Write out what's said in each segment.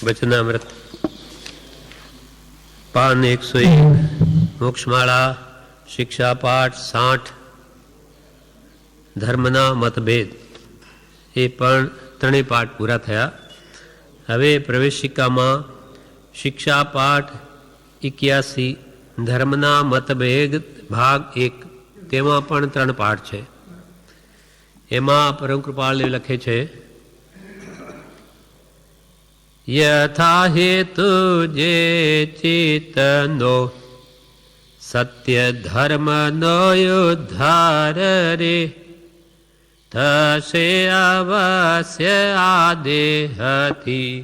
વચનામૃત પાન 101 મોક્ષમાળા શિક્ષા પાઠ 60 ધર્મના મતભેદ એ પણ ત્રણેય પાઠ પૂરા થયા. હવે પ્રવેશિકામાં શિક્ષા પાઠ 81 ધર્મના મતભેદ ભાગ 1 તેમાં પણ 3 પાઠ છે. એમાં પરમ કૃપાળ લખે છે, યથા હેતુ જે ચિત્તનો સત્ય ધર્મનો ઉદ્ધાર રે થશે અવશ્ય આ દેહથી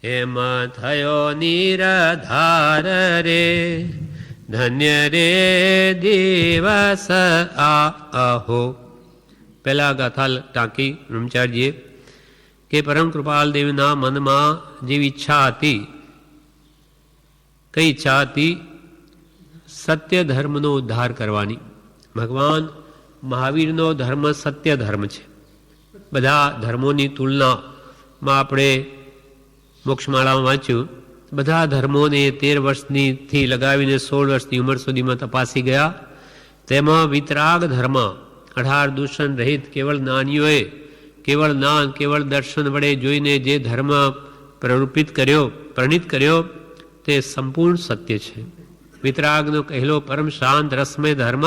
એમ થયો નિરાધાર રે ધન્ય રે દિવસ આહો. પહેલા ગાથા ટાંકી બ્રહ્મચારીજીએ કે પરમ કૃપાલ દેવના મનમાં જેવી ઈચ્છા હતી, કઈ ઈચ્છા હતી? સત્ય ધર્મનો ઉદ્ધાર કરવાની. ભગવાન મહાવીરનો ધર્મ સત્ય ધર્મ છે. બધા ધર્મોની તુલનામાં આપણે મોક્ષમાળામાં વાંચ્યું, બધા ધર્મોને 13 વર્ષથી લગાવીને 16 વર્ષની ઉંમર સુધીમાં તપાસી ગયા. તેમાં વિતરાગ ધર્મ 18 દૂષણ રહિત કેવળ જ્ઞાનીઓએ કેવળ જ્ઞાન કેવળ દર્શન વડે જોઈને જે ધર્મ પ્રણીત કર્યો તે સંપૂર્ણ સત્ય છે. વિતરાગનો કહેલો પરમ શાંત રસમય ધર્મ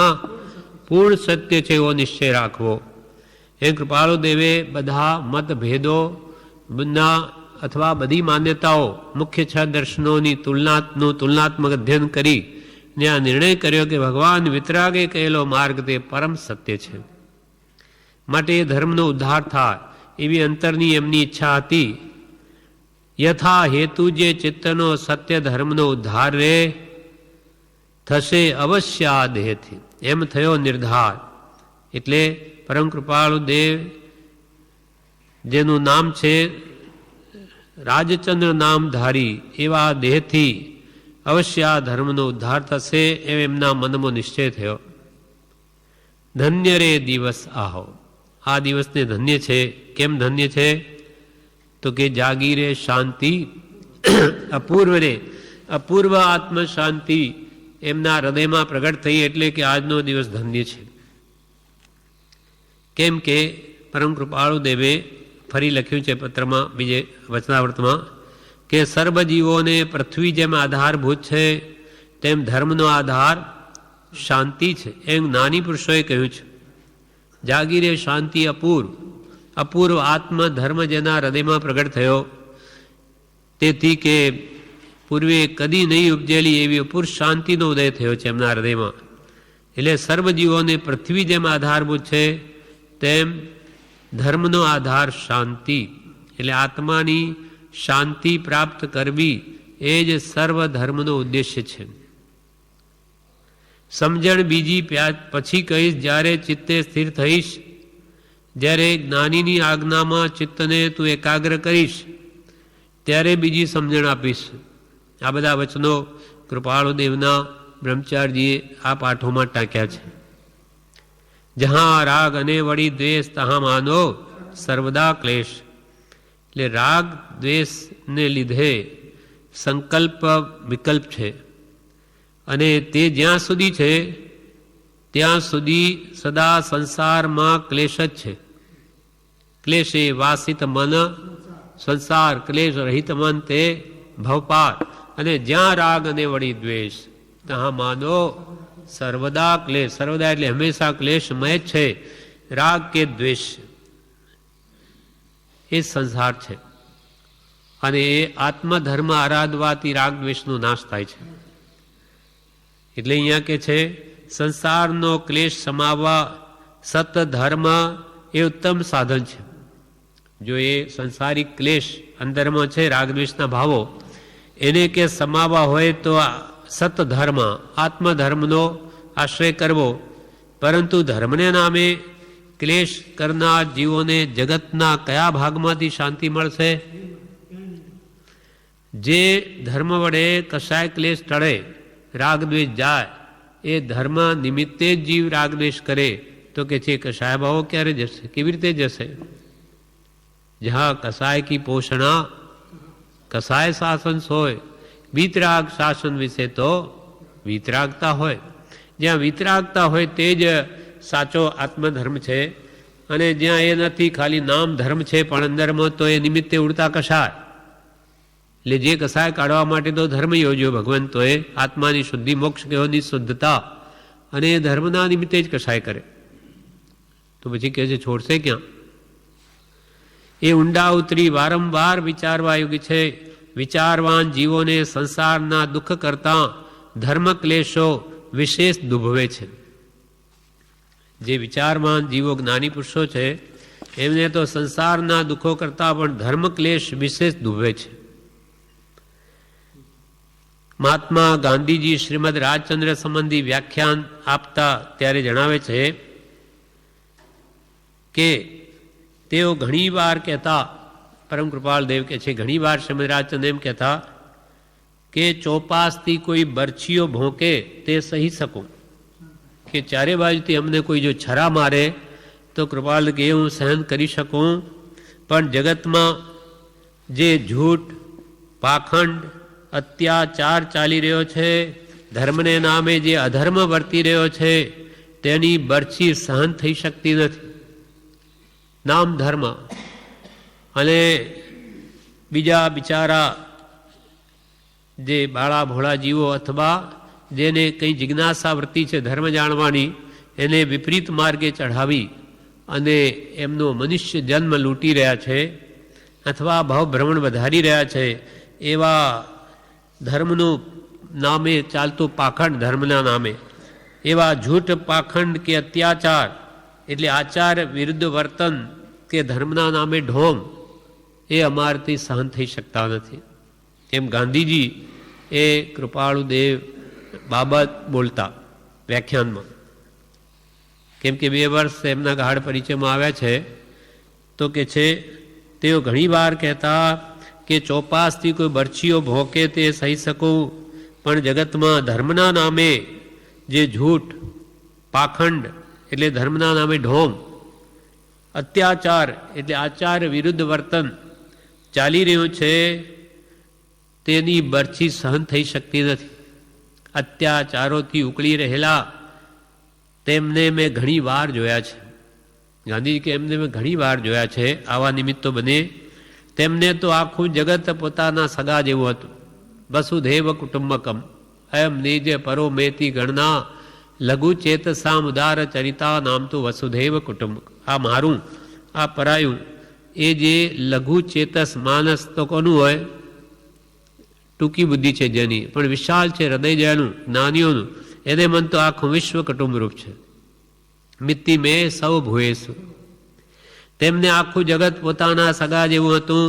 પૂર્ણ સત્ય છે એવો નિશ્ચય રાખવો. એ કૃપાળુ દેવે બધા મતભેદો અથવા બધી માન્યતાઓ મુખ્ય 6 દર્શનોની તુલનાત્મક અધ્યયન કરી ને આ નિર્ણય કર્યો કે ભગવાન વિતરાગે કહેલો માર્ગ તે પરમ સત્ય છે. માટે એ ધર્મનો ઉદ્ધાર થાય એવી અંતરની એમની ઈચ્છા હતી. યથા હેતુ જે ચિત્તનો સત્ય ધર્મનો ઉદ્ધાર રે થશે અવશ્ય આ દેહથી એમ થયો નિર્ધાર. એટલે પરમ કૃપાળુ દેવ જેનું નામ છે રાજચંદ્ર નામધારી એવા દેહથી અવશ્ય આ ધર્મનો ઉદ્ધાર થશે એમ એમના મનમાં નિશ્ચય થયો. ધન્ય રે દિવસ આહો. આ દિવસને ધન્ય છે. કેમ ધન્ય છે? તો કે જાગી રે શાંતિ અપૂર્વ આત્મ શાંતિ એમના હૃદયમાં પ્રગટ થઈ એટલે કે આજનો દિવસ ધન્ય છે. કેમ કે પરમ કૃપાળુ દેવે ફરી લખ્યું છે પત્રમાં, બીજે વચનાવૃતમાં, કે સર્વજીવોને પૃથ્વી જેમ આધારભૂત છે તેમ ધર્મનો આધાર શાંતિ છે એમ જ્ઞાની પુરુષોએ કહ્યું છે. જાગી રે શાંતિ અપૂર્વ આત્મ ધર્મ જેના હૃદયમાં પ્રગટ થયો, તેથી કે પૂર્વે કદી નહીં ઉપજેલી એવી અપૂર્વ શાંતિનો ઉદય થયો છે એમના હૃદયમાં. એટલે સર્વજીવોને પૃથ્વી જેમ આધારભૂત છે તેમ ધર્મનો આધાર શાંતિ. એટલે આત્માની શાંતિ પ્રાપ્ત કરવી એ જ સર્વ ધર્મનો ઉદ્દેશ્ય છે. સમજણ બીજી પછી કહીશ. જ્યારે ચિત્તે સ્થિર થઈશ, જ્યારે જ્ઞાનીની આજ્ઞામાં ચિત્તને તું એકાગ્ર કરીશ, ત્યારે બીજી સમજણ આપીશ. આ બધા વચનો કૃપાળુ દેવના બ્રહ્મચારીજીએ આ પાઠોમાં ટાંક્યા છે. જહાં રાગ અને વળી દ્વેષ તહાં માનો સર્વદા ક્લેશ. એટલે રાગ દ્વેષને લીધે સંકલ્પ વિકલ્પ છે અને તે જ્યાં સુધી છે ત્યાં સુધી સદા સંસારમાં ક્લેશ જ છે. ક્લેશે વાસિત મન સંસાર, ક્લેશ રહિત મન તે ભવપાર. અને જ્યાં રાગ અને વળી દ્વેષ ત્યાં માનો સર્વદા ક્લેશ. સર્વદા એટલે હંમેશા ક્લેશમય છે. રાગ કે દ્વેષ એ સંસાર છે અને એ આત્મધર્મ આરાધવાથી રાગ દ્વેષનો નાશ થાય છે. એટલે અહીંયા કે છે સંસારનો ક્લેશ સમાવવા સત ધર્મ એ ઉત્તમ સાધન છે. જો એ સંસારિક ક્લેશ અંદરમાં છે રાગદ્વેષના ભાવો, એને કે સમાવવા હોય તો સત ધર્મ આત્મધર્મનો આશ્રય કરવો. પરંતુ ધર્મને નામે ક્લેશ કરનાર જીવોને જગતના કયા ભાગમાંથી શાંતિ મળશે? જે ધર્મ વડે કશાય ક્લેશ ટળે, રાગદ્વેષ જાય, એ ધર્મ નિમિત્તે જ જીવ રાગદ્વેષ કરે તો કે છે કસાય ભાવો ક્યારે જશે? કેવી રીતે જશે? જહાં કસાય કી પોષણા કસાય શાસન હોય, વિતરાગ શાસન વિશે તો વિતરાગતા હોય. જ્યાં વિતરાગતા હોય તે જ સાચો આત્મધર્મ છે, અને જ્યાં એ નથી, ખાલી નામ ધર્મ છે પણ અંદરમાં તો એ નિમિત્તે ઉડતા કસાય. એટલે જે કસાય કાઢવા માટે તો ધર્મ યોજ્યો ભગવંતોએ, આત્માની શુદ્ધિ, મોક્ષ કહેવાની શુદ્ધતા, અને એ ધર્મના નિમિત્તે જ કસાય કરે. તો પછી કહે છે છોડશે ક્યાં? એ ઊંડા ઉતરી વારંવાર વિચારવા યોગ્ય છે. વિચારવાન જીવોને સંસારના દુઃખ કરતા ધર્મ ક્લેશો વિશેષ દુભવે છે. જે વિચારવાન જીવો જ્ઞાની પુરુષો છે એમને તો સંસારના દુઃખો કરતા પણ ધર્મ ક્લેશ વિશેષ દુભવે છે. મહાત્મા ગાંધીજી શ્રીમદ રાજચંદ્ર સંબંધી વ્યાખ્યાન આપતા ત્યારે જણાવે છે કે તેઓ ઘણીવાર કહેતા, પરમ કૃપાલ દેવ કે છે, ઘણીવાર શ્રીમદ રાજચંદ્ર એમ કહેતા કે ચોપાસથી કોઈ બરછીઓ ભોંકે તે સહી શકું, કે ચારે બાજુથી અમને કોઈ જો છરા મારે તો કૃપાલ કે હું સહન કરી શકું, પણ જગતમાં જે જૂઠ, પાખંડ, અત્યાચાર ચાલી રહ્યો છે, ધર્મને નામે જે અધર્મ વર્તી રહ્યો છે, તેની બરછી સહન થઈ શકતી નથી. નામ ધર્મ અને બીજા બિચારા જે બાળા ભોળા જીવો અથવા જેને કંઈ જિજ્ઞાસા વૃત્તિ છે ધર્મ જાણવાની, એને વિપરીત માર્ગે ચઢાવી અને એમનો મનુષ્ય જન્મ લૂંટી રહ્યા છે અથવા ભાવભ્રમણ વધારી રહ્યા છે. એવા ધર્મનું નામે ચાલતું પાખંડ, ધર્મના નામે એવા જૂઠ, પાખંડ કે અત્યાચાર એટલે આચાર વિરુદ્ધ વર્તન કે ધર્મના નામે ઢોંગ, એ અમારાથી સહન થઈ શકતા નથી. એમ ગાંધીજી એ કૃપાળુદેવ બાબત બોલતા વ્યાખ્યાનમાં. કેમ કે 2 વર્ષ એમના ગાઢ પરિચયમાં આવ્યા છે, તો કે છે તેઓ ઘણીવાર કહેતા કે ચોપાસથી કોઈ બરછીઓ ભોંકે તે સહી શકું, પણ જગતમાં ધર્મના નામે જે જૂઠ, પાખંડ એટલે ધર્મના નામે ઢોંગ, અત્યાચાર એટલે આચાર વિરુદ્ધ વર્તન ચાલી રહ્યું છે, તેની બરછી સહન થઈ શકતી નથી. અત્યાચારોથી ઉકળી રહેલા તેમને મેં ઘણી વાર જોયા છે. ગાંધીજી કે એમને મેં ઘણી વાર જોયા છે. આવા નિમિત્તો બને. તેમને તો આખું જગત પોતાના સગા જેવું હતું. વસુધૈવ કુટુંબકમ અયમ નિજ પરો મેતી ગણના લઘુ ચેતસા ઉદાર ચરિતા નામ તો વસુધૈવ કુટુંબ. આ મારું, આ પરાયું, એ જે લઘુ ચેતસ માનસ તો કોનું હોય? ટૂંકી બુદ્ધિ છે જેની, પણ વિશાળ છે હૃદય જેનું, જ્ઞાનીઓનું, એને મન તો આખું વિશ્વ કુટુંબરૂપ છે. મિત્તિ મેં સૌ ભૂએસુ. તેમને આખું જગત પોતાના સગા જેવું હતું.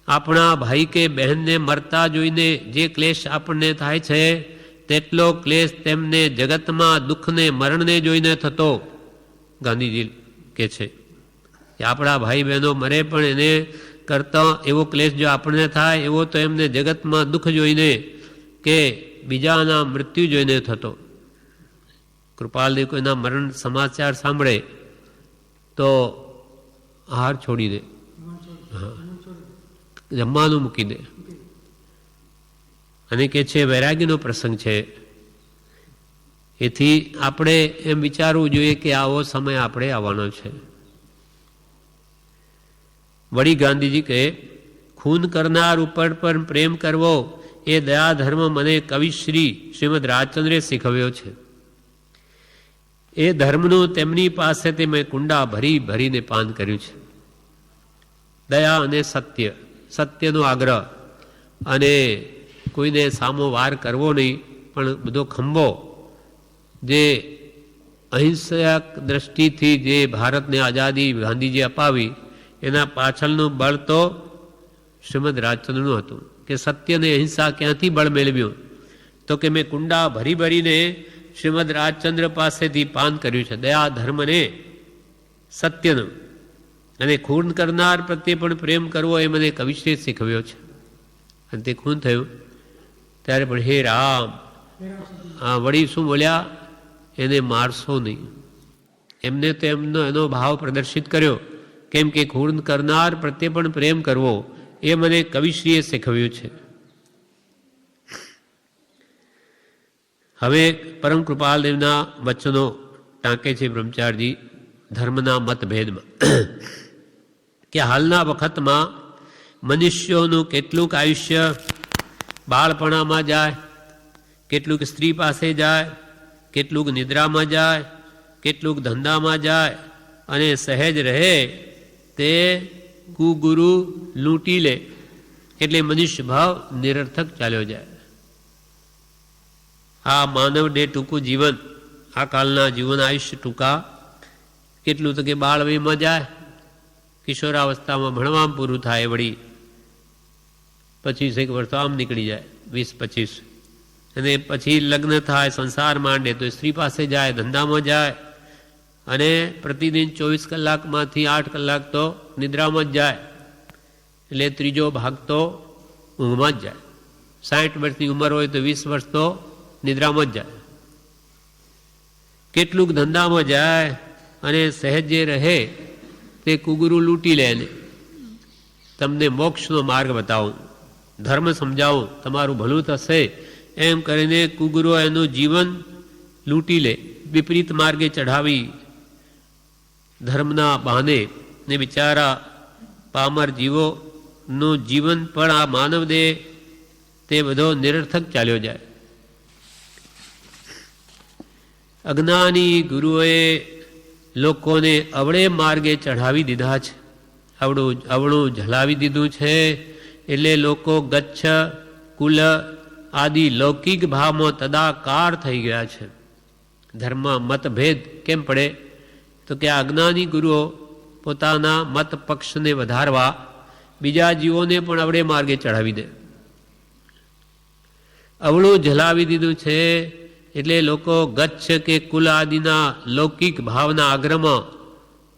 આપણા ભાઈ કે બહેનને મરતા જોઈને જે ક્લેશ આપણને થાય છે, તેટલો ક્લેશ તેમને જગતમાં દુઃખને, મરણને જોઈને થતો. ગાંધીજી કે છે કે આપણા ભાઈ બહેનો મરે પણ એને કરતા એવો ક્લેશ જો આપણને થાય, એવો તો એમને જગતમાં દુઃખ જોઈને કે બીજાના મૃત્યુ જોઈને થતો. કૃપાલદેવ કોઈના મરણ સમાચાર સાંભળે તો આહાર છોડી દે, હા, જમવાનું મૂકી દે. અને કે છે વૈરાગ્યનો પ્રસંગ છે. એથી આપણે એમ વિચારવું જોઈએ કે આવો સમય આપણે આવવાનો છે. વળી ગાંધીજી કહે ખૂન કરનાર ઉપર પણ પ્રેમ કરવો એ દયા ધર્મ મને કવિશ્રી શ્રીમદ રાજચંદ્રે શીખવ્યો છે. એ ધર્મનું તેમની પાસેથી મેં કુંડા ભરી ભરીને પાન કર્યું છે. દયા અને સત્ય, સત્યનો આગ્રહ, અને કોઈને સામો વાર કરવો નહીં, પણ બધો ખંભો જે અહિંસક દ્રષ્ટિથી જે ભારતને આઝાદી ગાંધીજી અપાવી, એના પાછળનું બળ તો શ્રીમદ રાજચંદ્રનું હતું. કે સત્યને અહિંસા ક્યાંથી બળ મેળવ્યું? તો કે મેં કુંડા ભરી ભરીને શ્રીમદ રાજચંદ્ર પાસેથી પાન કર્યું છે. દયા ધર્મને સત્યનું, અને ખૂન કરનાર પ્રત્યે પણ પ્રેમ કરવો એ મને કવિશ્રી શીખવ્યો છે. અને તે ખૂન થયું ત્યારે પણ હે રામ, હા, વળી શું બોલ્યા? એને મારશો નહીં. એમને તો એમનો એનો ભાવ પ્રદર્શિત કર્યો. કેમ કે ખૂન કરનાર પ્રત્યે પણ પ્રેમ કરવો એ મને કવિશ્રીએ શીખવ્યું છે. હવે પરમ કૃપાલદેવના વચનો ટાંકે છે બ્રહ્મચારીજી ધર્મના મતભેદમાં કે હાલના વખતમાં મનુષ્યોનું કેટલુંક આયુષ્ય બાળપણામાં જાય, કેટલુંક સ્ત્રી પાસે જાય, કેટલુંક નિદ્રામાં જાય, કેટલુંક ધંધામાં જાય અને સહેજ રહે તે કુગુરુ લૂંટી લે એટલે મનુષ્ય ભાવ નિરર્થક ચાલ્યો જાય. આ માનવને ટૂંકું જીવન, આ કાલના જીવન આયુષ્ય ટૂંકા, કેટલું તો કે બાળવયમાં જાય, કિશોરાવસ્થામાં ભણવામાં પૂરું થાય, વળી 25 વર્ષ આમ નીકળી જાય, 20-25, અને પછી લગ્ન થાય, સંસાર માંડે તો સ્ત્રી પાસે જાય, ધંધામાં જાય અને પ્રતિદિન 24 કલાકમાંથી 8 કલાક તો નિદ્રામાં જ જાય, એટલે ત્રીજો ભાગ તો ઊંઘમાં જ જાય. 60 વર્ષની ઉંમર હોય તો 20 વર્ષ તો નિદ્રામાં જ જાય. કેટલુંક ધંધામાં જાય અને સહેજ જે રહે તે કુગુરુ લૂંટી લે ને તમને મોક્ષનો માર્ગ બતાવું, ધર્મ સમજાવું, તમારું ભલું થશે એમ કરીને કુગુરો એનું જીવન લૂંટી લે, વિપરીત માર્ગે ચઢાવી ધર્મના બહાને ને બિચારા પામર જીવોનું જીવન પણ આ માનવદેહ તે બધો નિરર્થક ચાલ્યો જાય. અજ્ઞાની ગુરુઓએ લોકોને અવળે માર્ગે ચઢાવી દીધા છે, અવળું ઝલાવી દીધું છે, એટલે લોકો ગચ્છ કુલ આદિ લૌકિક ભાવમાં તદાકાર થઈ ગયા છે. ધર્મમાં મતભેદ કેમ પડે તો કે અજ્ઞાની ગુરુઓ પોતાના મત પક્ષને વધારવા બીજા જીવોને પણ અવળે માર્ગે ચઢાવી દે. અવળું ઝલાવી દીધું છે એટલે લોકો ગચ્છ કે કુલ આદિના લૌકિક ભાવના આગ્રહમાં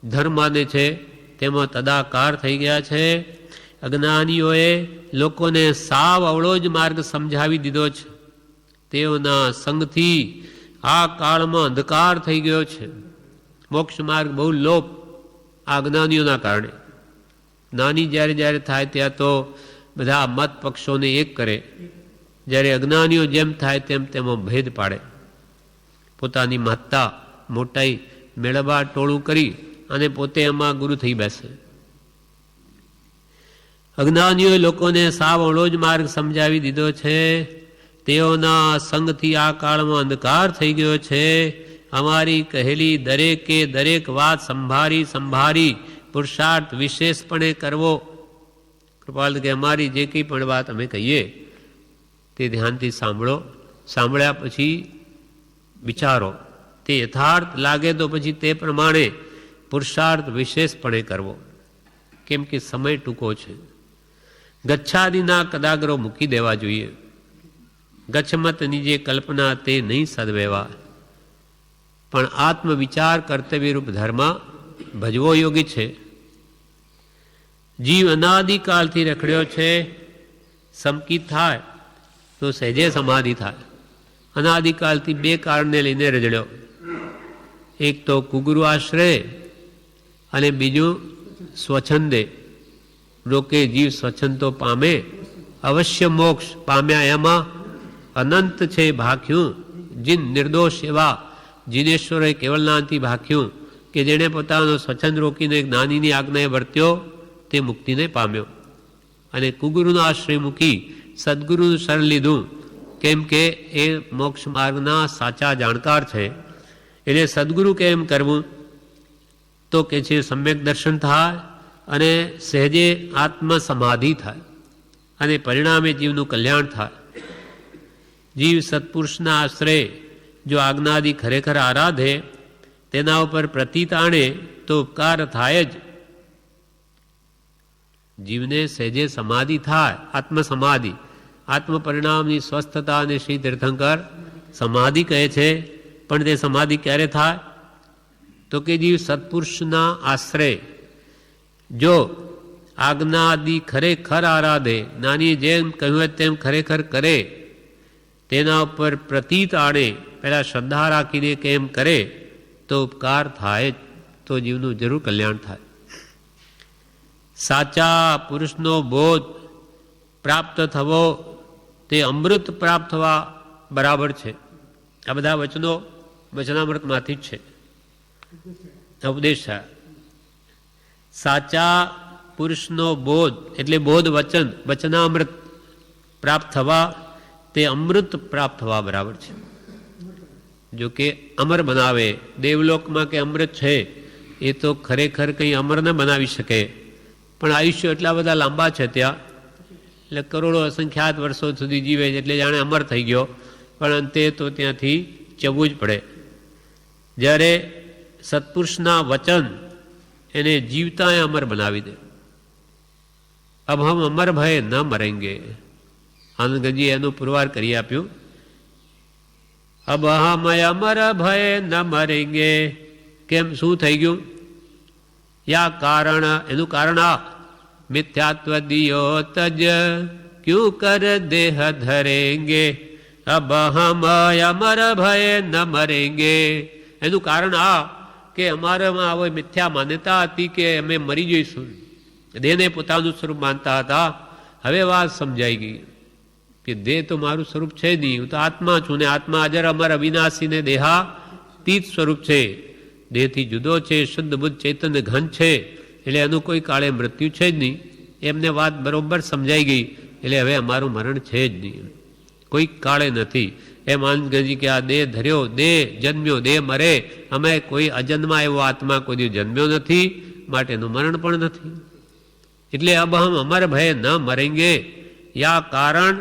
ધર્મ માને છે તેમાં તદાકાર થઈ ગયા છે. અજ્ઞાનીઓએ લોકોને સાવ અવળો જ માર્ગ સમજાવી દીધો છે. તેઓના સંગથી આ કાળમાં અંધકાર થઈ ગયો છે. મોક્ષ માર્ગ બહુ લોપ આ અજ્ઞાનીઓના કારણે. જ્ઞાની જ્યારે જ્યારે થાય ત્યાં તો બધા મત પક્ષોને એક કરે, જ્યારે અજ્ઞાનીઓ જેમ થાય તેમ તેમાં ભેદ પાડે, પોતાની મહત્તા મોટાઈ મેળવવા ટોળું કરી અને પોતે એમાં ગુરુ થઈ બેસે. અજ્ઞાનીઓએ લોકોને સાવ અવળો જ માર્ગ સમજાવી દીધો છે. તેઓના સંગથી આ કાળમાં અંધકાર થઈ ગયો છે. અમારી કહેલી દરેકે દરેક વાત સંભાળી સંભાળી પુરુષાર્થ વિશેષપણે કરવો. કૃપાલ કે અમારી જે કંઈ પણ વાત અમે કહીએ તે ધ્યાનથી સાંભળો, સાંભળ્યા પછી વિચારો, તે યથાર્થ લાગે તો પછી તે પ્રમાણે પુરુષાર્થ વિશેષપણે કરવો, કેમ કે સમય ટૂંકો છે. ગચ્છાદિના કદાગ્રો મૂકી દેવા જોઈએ. ગચ્છમતની જે કલ્પના તે નહીં સદવેવા, પણ આત્મવિચાર કર્તવ્યરૂપ ધર્મ ભજવો યોગી છે. જીવ અનાદિકાળથી રખડ્યો છે, સમકિત થાય તો સહેજે સમાધિ થાય. અનાદિકાળથી બે કારણને લઈને રજડ્યો, એક તો કુગુરુ આશ્રય અને બીજું સ્વચ્છંદે. રોકે જીવ સ્વચ્છંદ તો પામે, અવશ્ય મોક્ષ પામ્યા એમાં અનંત છે ભાખ્યું. જીન નિર્દોષ એવા જીનેશ્વરે કેવલનાથી ભાખ્યું કે જેણે પોતાનો સ્વચ્છંદ રોકીને જ્ઞાનીની આજ્ઞાએ વર્ત્યો તે મુક્તિને પામ્યો. અને કુગુરુનો આશ્રય મૂકી સદગુરુનું શરણ લીધું, કેમ કે એ મોક્ષ માર્ગના સાચા જાણકાર છે. એટલે સદગુરુ કેમ કરવું તો કે છે સમ્યક દર્શન થાય અને સહેજે આત્મ સમાધિ થાય અને પરિણામે જીવનું કલ્યાણ થાય. જીવ સત્પુરુષના આશ્રય જો આજ્ઞાદિ ખરેખર આરાધે, તેના ઉપર પ્રતીત આણે તો ઉપકાર થાય જ. જીવને સહેજે સમાધિ થાય, આત્મસમાધિ. આત્મ પરિણામની સ્વસ્થતા અને શ્રી તીર્થંકર સમાધિ કહે છે. પણ તે સમાધિ ક્યારે થાય તો કે જીવ સત્પુરુષના આશ્રય જો આજ્ઞાદિ ખરેખર આરાધે, નાની જેમ કહ્યું તેમ ખરેખર કરે, તેના ઉપર પ્રતીત આણે, પહેલાં શ્રદ્ધા રાખીને કેમ કરે તો ઉપકાર થાય જ, તો જીવનું જરૂર કલ્યાણ થાય. સાચા પુરુષનો બોધ પ્રાપ્ત થવો તે અમૃત પ્રાપ્ત થવા બરાબર છે. આ બધા વચનો વચનામૃતમાંથી જ છે, ઉપદેશ છે. સાચા પુરુષનો બોધ એટલે બોધ વચન, વચનામૃત પ્રાપ્ત થવા તે અમૃત પ્રાપ્ત થવા બરાબર છે. જો કે અમર બનાવે, દેવલોકમાં કે અમૃત છે એ તો ખરેખર કંઈ અમર ન બનાવી શકે, પણ આયુષ્ય એટલા બધા લાંબા છે ત્યાં, એટલે કરોડો અસંખ્યાત વર્ષો સુધી જીવે છે એટલે જાણે અમર થઈ ગયો, પણ અંતે તો ત્યાંથી જવું જ પડે. જ્યારે સત્પુરુષના વચન એને જીવતા અમર બનાવી દે. અબ હમ અમર ભય ન મરેંગે. આનંદગંજી એનું પુરવાર કરી આપ્યું. અબ હમ અમર ભય ન મરેંગે. કેમ, શું થઈ ગયું? યા કારણ, એનું કારણ આ મિથ્યાત્વ દિયો તજ ક્યુ કર દેહ ધરેંગે. અબ હમ અમર ભય ન મરેંગે. એનું કારણ આ કે અમારામાં આવી મિથ્યા માન્યતા હતી કે અમે મરી જઈશું, દેહને પોતાનું સ્વરૂપ માનતા હતા. હવે વાત સમજાઈ ગઈ કે દેહ તો મારું સ્વરૂપ છે નહીં, હું તો આત્મા છું, ને આત્મા અજર અમર અવિનાશી ને દેહાતીત સ્વરૂપ છે, દેહથી જુદો છે, શુદ્ધ બુદ્ધ ચૈતન્ય ઘન છે, એટલે એનું કોઈ કાળે મૃત્યુ છે જ નહીં. એમને વાત બરોબર સમજાઈ ગઈ, એટલે હવે અમારું મરણ છે જ નહીં, કોઈ કાળે નથી. એમ આનંદગંજી કે આ દેહ ધર્યો, દેહ જન્મ્યો, દેહ મરે, અમે કોઈ અજન્મા એવો આત્મા કોઈ દિવસ જન્મ્યો નથી, માટેનું મરણ પણ નથી. એટલે અબ હમ અમર ભય ન મરેંગે. યા કારણ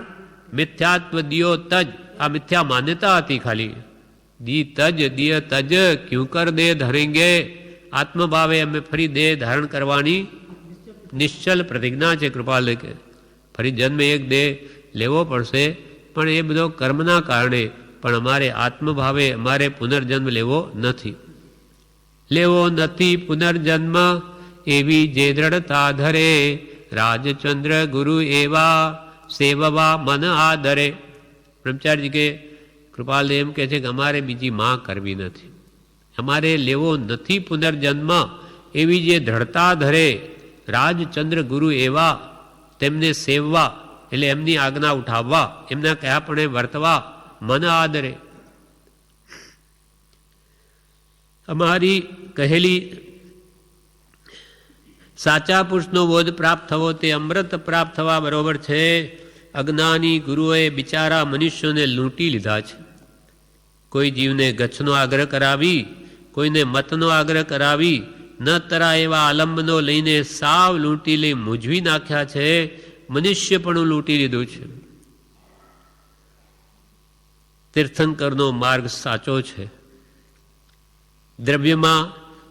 મિથ્યાત્વ દિયો તજ, આ મિથ્યા માન્યતા હતી ખાલી. દી તજ દિય તજ ક્યું કર દેહ ધરેંગે. આત્મભાવે અમે ફરી દેહ ધારણ કરવાની નિશ્ચલ પ્રતિજ્ઞા છે. કૃપાલ કે ફરી જન્મ એક દેહ લેવો પડશે, પણ એ બધો કર્મના કારણે, પણ અમારે આત્મભાવે અમારે પુનર્જન્મ લેવો નથી. લેવો નથી પુનર્જન્મ એવી જે દ્રઢતા ધરે, રાજચંદ્ર ગુરુ એવા સેવવા મન આદરે. બ્રહ્મચારીજી કે કૃપાલ એમ કહે છે કે અમારે બીજી માં કરવી નથી, અમારે લેવો નથી પુનર્જન્મ એવી જે દ્રઢતા ધરે, રાજચંદ્ર ગુરુ એવા તેમને સેવવા એટલે એમની આજ્ઞા ઉઠાવવા, એમના કયાપણે વર્તવા, મન આદરે. અમારી કહેલી સાચા પુરુષનો બોધ પ્રાપ્ત થવો તે અમૃત પ્રાપ્ત થવા બરોબર છે. અજ્ઞાની ગુરુઓએ બિચારા મનુષ્યોને લૂંટી લીધા છે. કોઈ જીવને ગચ્છનો આગ્રહ કરાવી, કોઈને મતનો આગ્રહ કરાવી, ન તરા એવા આલંબનો લઈને સાવ લૂંટી લઈ મૂંઝવી નાખ્યા છે. મનુષ્ય પણ લૂંટી લીધું છે. તીર્થંકરનો માર્ગ સાચો છે. દ્રવ્યમાં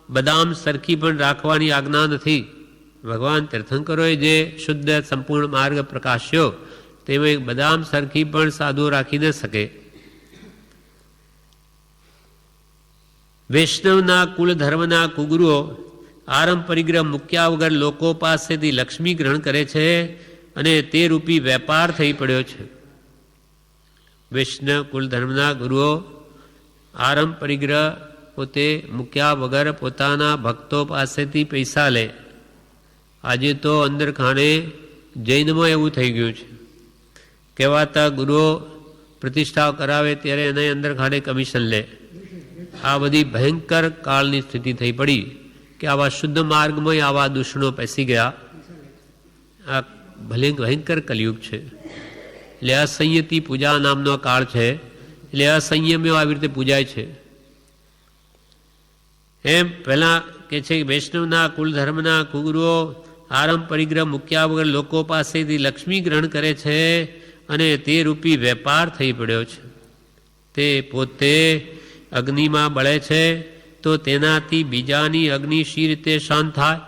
બદામ સરખી પણ રાખવાની આજ્ઞા નથી. ભગવાન તીર્થંકરોએ જે શુદ્ધ સંપૂર્ણ માર્ગ પ્રકાશ્યો તેમાં બદામ સરખી પણ સાધુ રાખી ન શકે. વૈષ્ણવના કુલ ધર્મના કુગુરુઓ આરંભ પરિગ્રહ મૂક્યા વગર લોકો પાસેથી લક્ષ્મી ગ્રહણ કરે છે અને તે રૂપી વેપાર થઈ પડ્યો છે. વૈષ્ણવ કુલ ધર્મના ગુરુઓ આરંભ પરિગ્રહ પોતે મૂક્યા વગર પોતાના ભક્તો પાસેથી પૈસા લે. આજે તો અંદર ખાણે જૈનમાં એવું થઈ ગયું છે. કહેવાતા ગુરુઓ પ્રતિષ્ઠા કરાવે ત્યારે એને અંદર ખાણે કમિશન લે. આ બધી ભયંકર કાળની સ્થિતિ થઈ પડી કે આવા શુદ્ધ માર્ગમાં આવા દૂષણો પેસી ગયા. આ ભલે ભયંકર કલયુગ છે. એટલે અસંયતિ પૂજા નામનો કાળ છે. એટલે અસંયમ્યો આવી રીતે પૂજાય છે. એમ પહેલાં કે છે કે વૈષ્ણવના કુલ ધર્મના કુગુરુઓ આરંભ પરિગ્રહ મૂક્યા વગર લોકો પાસેથી લક્ષ્મી ગ્રહણ કરે છે અને તે રૂપી વેપાર થઈ પડ્યો છે. તે પોતે અગ્નિમાં બળે છે તો તેનાથી બીજાની અગ્નિ શી રીતે શાંત થાય?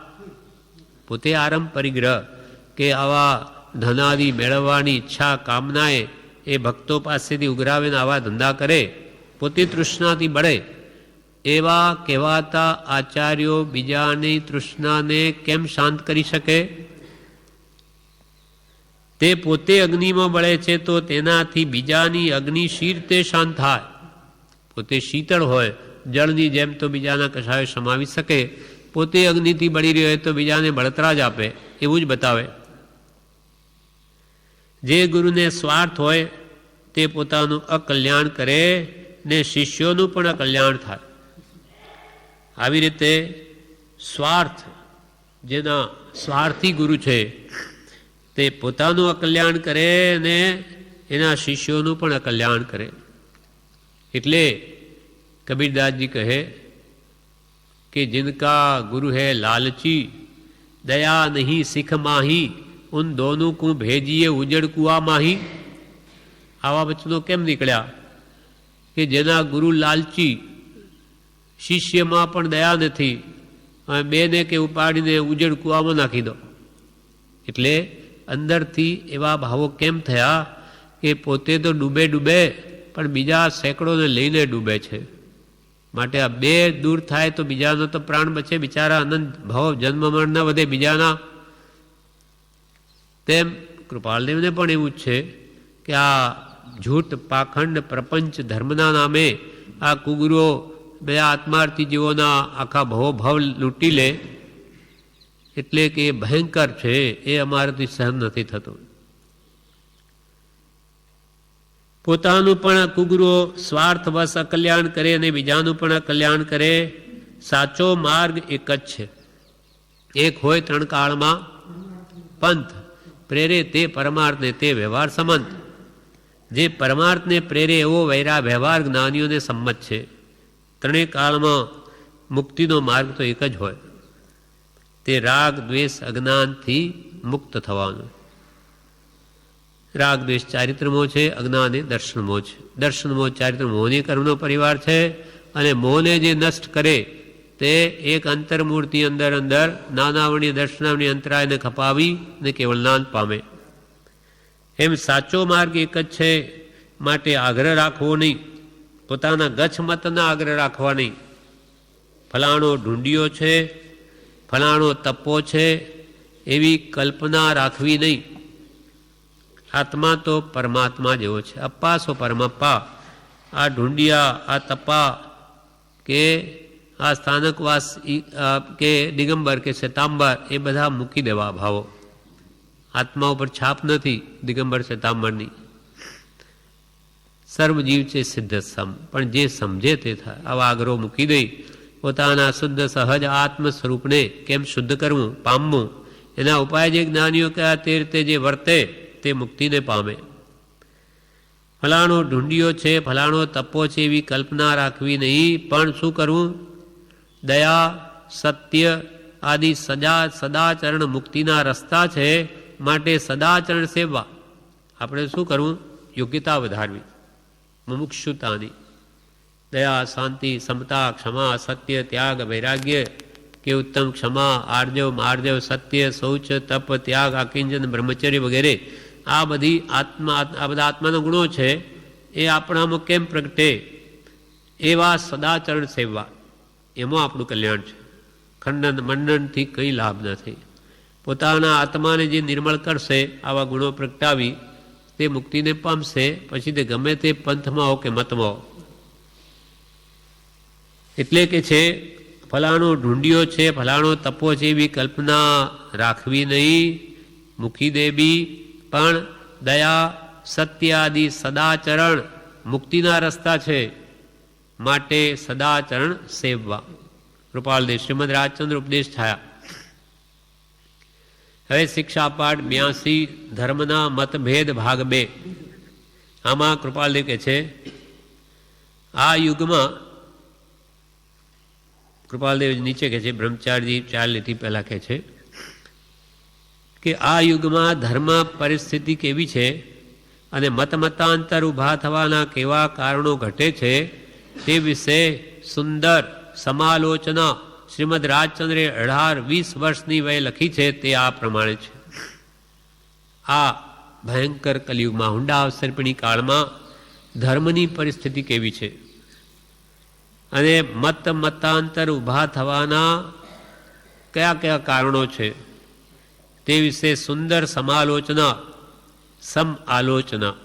પોતે આરંભ પરિગ્રહ કે આવા ધનાદિ મેળવવાની ઈચ્છા કામનાએ એ ભક્તો પાસેથી ઉઘરાવીને આવા ધંધા કરે, પોતે તૃષ્ણાથી બળે. એવા કહેવાતા આચાર્યો બીજાની તૃષ્ણાને કેમ શાંત કરી શકે? તે પોતે અગ્નિમાં બળે છે તો તેનાથી બીજાની અગ્નિ શી રીતે શાંત થાય? પોતે શીતળ હોય, જળની જેમ તો બીજાના કશાયો સમાવી શકે, પોતે અગ્નિથી બળી રહ્યો હોય તો બીજાને બળતરા જ આપે, એવું જ બતાવે. જે ગુરુને સ્વાર્થ હોય તે પોતાનું અકલ્યાણ કરે ને શિષ્યોનું પણ અકલ્યાણ થાય. આવી રીતે સ્વાર્થ, જેના સ્વાર્થી ગુરુ છે તે પોતાનું અકલ્યાણ કરે ને એના શિષ્યોનું પણ અકલ્યાણ કરે. એટલે કબીરદાસજી કહે કે जिनका गुरु है लालची दया नहीं सिख माही उन दोनों को भेजिए उजड़ कुआ माही. આવા વચનો કેમ નીકળ્યા કે જેના ગુરુ લાલચી, શિષ્યમાં પણ દયા નથી, અને બેને કે ઉપાડીને ઉજળ કુવામાં નાખી દો. એટલે અંદરથી એવા ભાવો કેમ થયા કે પોતે તો ડૂબે ડૂબે પણ બીજા સેંકડોને લઈને ડૂબે છે. માટે આ બે દૂર થાય તો બીજાનો તો પ્રાણ બચે, બિચારા અનંત ભાવ જન્મ મરણ ન વધે બીજાના. તેમ કૃપાલદેવને પણ એવું જ છે કે આ જૂઠ પાખંડ પ્રપંચ ધર્મના નામે આ કુગુરો બે આત્માર્થી જીવોના આખા ભવો ભાવ લૂંટી લે, એટલે કે એ ભયંકર છે, એ અમારાથી સહન નથી થતું. પોતાનું પણ કુગુરો સ્વાર્થવશ અકલ્યાણ કરે અને બીજાનું પણ અકલ્યાણ કરે. સાચો માર્ગ એક જ છે. એક હોય ત્રણ કાળમાં પંથ, પ્રેરે તે પરમાર્થને તે વ્યવહાર સંમત. જે પરમાર્થને પ્રેરે એવો વૈરા વ્યવહાર જ્ઞાનીઓને સંમત છે. ત્રણેય કાળમાં મુક્તિનો માર્ગ તો એક જ હોય, તે રાગ દ્વેષ અજ્ઞાનથી મુક્ત થવાનું. રાગ દ્વેષ ચારિત્રમોહ છે, અજ્ઞાન એ દર્શનમોહ છે. દર્શનમોહ ચારિત્ર મોહની કર્મનો પરિવાર છે, અને મોહને જે નષ્ટ કરે તે એક અંતર્મૂર્તિ અંદર અંદર નાનાવણી દર્શનાવણી અંતરાયને ખપાવી ને કેવળ જ્ઞાન પામે. એમ સાચો માર્ગ એક જ છે. માટે આગ્રહ રાખવો નહીં, પોતાના ગચ્છ મતના આગ્રહ રાખવા નહીં. ફલાણો ઢૂંઢિયો છે, ફલાણો તપો છે, એવી કલ્પના રાખવી નહીં. આત્મા તો પરમાત્મા જેવો છે. અપ્પા સો પરમપ્પા. આ ઢૂંઢિયા, આ તપા કે આ સ્થાનકવાસ કે દિગંબર કે શ્વેતાંબર, એ બધા મૂકી દેવા ભાવો. આત્મા ઉપર છાપ નથી દિગંબર શ્વેતાંબરની. સર્વજીવ છે સિદ્ધ સમ, પણ જે સમજે તે થાય. આવા આગ્રહો મૂકી દઈ પોતાના શુદ્ધ સહજ આત્મ સ્વરૂપને કેમ શુદ્ધ કરવું, પામવું, એના ઉપાય જે જ્ઞાનીઓ કયા તે રીતે જે વર્તે તે મુક્તિને પામે. ફલાણો ઢૂંઢિયો છે, ફલાણો તપો છે, એવી કલ્પના રાખવી નહીં. પણ શું કરવું? દયા, સત્ય આદિ સદાચરણ મુક્તિના રસ્તા છે. માટે સદાચરણ સેવા. આપણે શું કરવું? યોગ્યતા વધારવી મુમુક્ષુતાની. દયા, શાંતિ, સમતા, ક્ષમા, સત્ય, ત્યાગ, વૈરાગ્ય કે ઉત્તમ ક્ષમા, આર્જવ, માર્જવ, સત્ય, શૌચ, તપ, ત્યાગ, આકિંચન, બ્રહ્મચર્ય વગેરે આ બધી આ બધા આત્માના ગુણો છે. એ આપણામાં કેમ પ્રગટે? એવા સદાચરણ સેવા, એમાં આપણું કલ્યાણ છે. ખંડન મંડનથી કંઈ લાભ નથી. પોતાના આત્માને જે નિર્મળ કરશે, આવા ગુણો પ્રગટાવી તે મુક્તિને પામશે. પછી તે ગમે તે પંથમાં હો કે મતમાં હો. એટલે કે છે ફલાણો ઢૂંઢિયો છે, ફલાણો તપો છે, એવી કલ્પના રાખવી નહીં, મૂકી દેવી. પણ દયા, સત્ય આદિ સદાચરણ મુક્તિના રસ્તા છે. માટે સદાચરણ સેવવા. કૃપાલદેવ શ્રીમદ રાજચંદ્ર ઉપદેશ થયા. હવે શિક્ષા પાઠ 82 ધર્મના મતભેદ ભાગ 2. આમાં કૃપાલદેવ કહે છે આ યુગમાં, કૃપાલદેવ નીચે કહે છે, બ્રહ્મચારી 4 લીટી પહેલા કહે છે કે આ યુગમાં ધર્મ પરિસ્થિતિ કેવી છે અને મતમતાંતર ઊભા થવાના કેવા કારણો ઘટે છે તે વિશે સુંદર સમાલોચના શ્રીમદ રાજચંદ્રે 18-20 વર્ષની વયે લખી છે. તે આ પ્રમાણે છે. આ ભયંકર કલિયુગમાં, હુંડા અવસર્પિણી કાળમાં ધર્મની પરિસ્થિતિ કેવી છે અને મતાંતર ઊભા થવાના કયા કયા કારણો છે તે વિશે સુંદર સમાલોચના, સમ આલોચના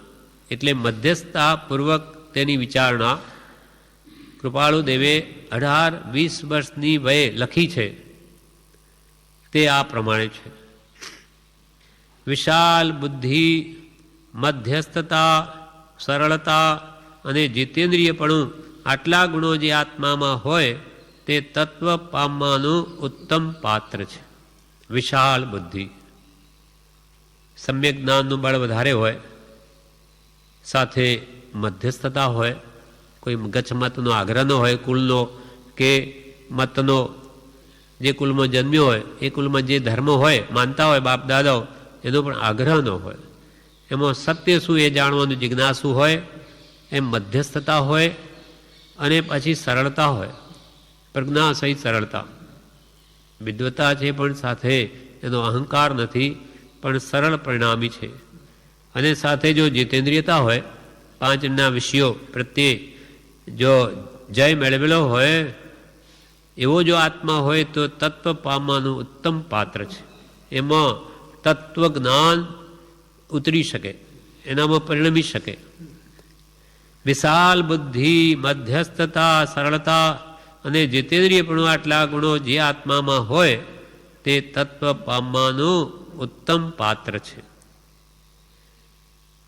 એટલે મધ્યસ્થતાપૂર્વક તેની વિચારણા કૃપાળુ દેવે 18-20 વર્ષની વયે લખી છે. તે આ પ્રમાણે છે. વિશાલ બુદ્ધિ, મધ્યસ્થતા, સરળતા અને જીતેન્દ્રિયપણું, આટલા ગુણો જે આત્મામાં હોય તે તત્વ પામવાનું ઉત્તમ પાત્ર છે. વિશાળ બુદ્ધિ, સમ્યક જ્ઞાનનું બળ વધારે હોય, સાથે મધ્યસ્થતા હોય, કોઈ ગચ્છ મતનો આગ્રહ ન હોય, કુલનો કે મતનો, જે કુલમાં જન્મ્યો હોય એ કુલમાં જે ધર્મ હોય, માનતા હોય બાપ દાદાઓ, એનો પણ આગ્રહ ન હોય. એમાં સત્ય શું એ જાણવાનું જિજ્ઞાસુ હોય, એમ મધ્યસ્થતા હોય, અને પછી સરળતા હોય, પ્રજ્ઞા સહિત સરળતા. વિદ્વતા છે પણ સાથે એનો અહંકાર નથી, પણ સરળ પરિણામી છે. અને સાથે જો જીતેન્દ્રિયતા હોય, પાંચના વિષયો પ્રત્યે જો જય મેળવેલો હોય, એવો જો આત્મા હોય તો તત્વ પામવાનું ઉત્તમ પાત્ર છે. એમાં તત્વજ્ઞાન ઉતરી શકે, એનામાં પરિણમી શકે. વિશાલ બુદ્ધિ, મધ્યસ્થતા, સરળતા અને જીતેન્દ્રિયપણું, આટલા ગુણો જે આત્મામાં હોય તે તત્વ પામવાનું ઉત્તમ પાત્ર છે.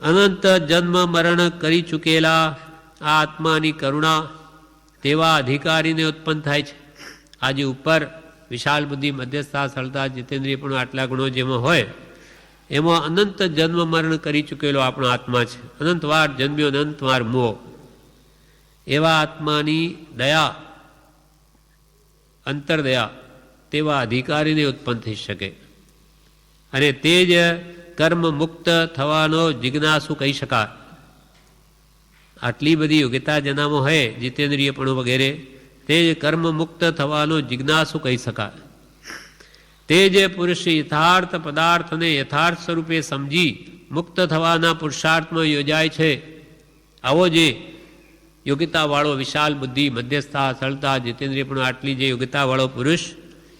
અનંત જન્મ મરણ કરી ચૂકેલા આ આત્માની કરુણા તેવા અધિકારીને ઉત્પન્ન થાય છે. આજે ઉપર વિશાળ બુદ્ધિ, મધ્યસ્થતા, સરળતા, જીતેન્દ્રિયપણું, આટલા ગુણો જેમાં હોય એમાં અનંત જન્મ મરણ કરી ચૂકેલો આપણો આત્મા છે. અનંતવાર જન્મ્યો, અનંતવાર મોહ. એવા આત્માની દયા, અંતરદયા, તેવા અધિકારીને ઉત્પન્ન થઈ શકે. અને તે જ કર્મ મુક્ત થવાનો જિજ્ઞાસુ કહી શકાય. આટલી બધી યોગ્યતા જેનામાં હોય, જીતેન્દ્રિયપણું વગેરે, તે જ કર્મ મુક્ત થવાનો જિજ્ઞાસુ કહી શકાય. તે જે પુરુષ યથાર્થ પદાર્થને યથાર્થ સ્વરૂપે સમજી મુક્ત થવાના પુરુષાર્થમાં યોજાય છે, આવો જે યોગ્યતાવાળો વિશાળ બુદ્ધિ, મધ્યસ્થતા, સરળતા, જીતેન્દ્રિયપણું, આટલી જે યોગ્યતાવાળો પુરુષ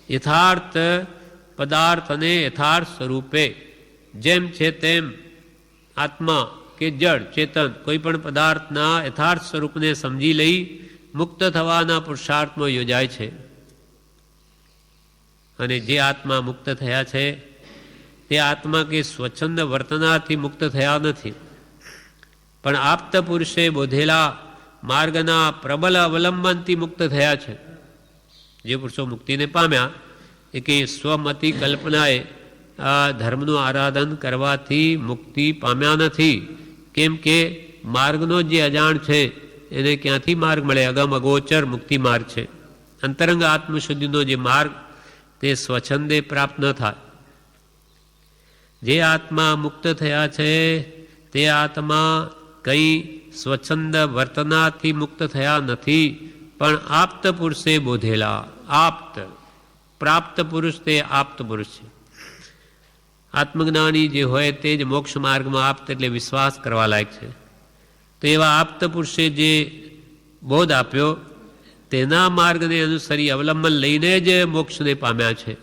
યથાર્થ પદાર્થ અને યથાર્થ સ્વરૂપે જેમ છે તેમ આત્મા કે જડ ચેતન કોઈ પણ પદાર્થના યથાર્થ સ્વરૂપને સમજી લઈ મુક્ત થવાના પુરુષાર્થમાં યોજાય છે. અને જે આત્મા મુક્ત થયા છે તે આત્મા કે સ્વચ્છંદ વર્તનાથી મુક્ત થયા નથી, પણ આપ્ત પુરુષે બોધેલા માર્ગના પ્રબલ અવલંબનથી મુક્ત થયા છે. જે પુરુષો મુક્તિને પામ્યા એ કે સ્વમતી કલ્પનાએ આ ધર્મનું આરાધન કરવાથી મુક્તિ પામ્યા નથી. કેમ કે માર્ગનો જે અજાણ છે એને ક્યાંથી માર્ગ મળે? અગમ અગોચર મુક્તિ માર્ગ છે. અંતરંગ આત્મશુદ્ધિનો જે માર્ગ તે સ્વચ્છંદે પ્રાપ્ત ન થાય. જે આત્મા મુક્ત થયા છે તે આત્મા કંઈ સ્વચ્છંદ વર્તનાથી મુક્ત થયા નથી, પણ આપ્ત પુરુષે બોધેલા. આપ્ત, પ્રાપ્ત પુરુષ તે આપ્ત પુરુષ છે. આત્મજ્ઞાની જે હોય તે જ મોક્ષ માર્ગમાં આપ્ત એટલે વિશ્વાસ કરવા લાયક છે. તો એવા આપ્ત પુરુષે જે બોધ આપ્યો તેના માર્ગને અનુસરી અવલંબન લઈને જ મોક્ષને પામ્યા છે.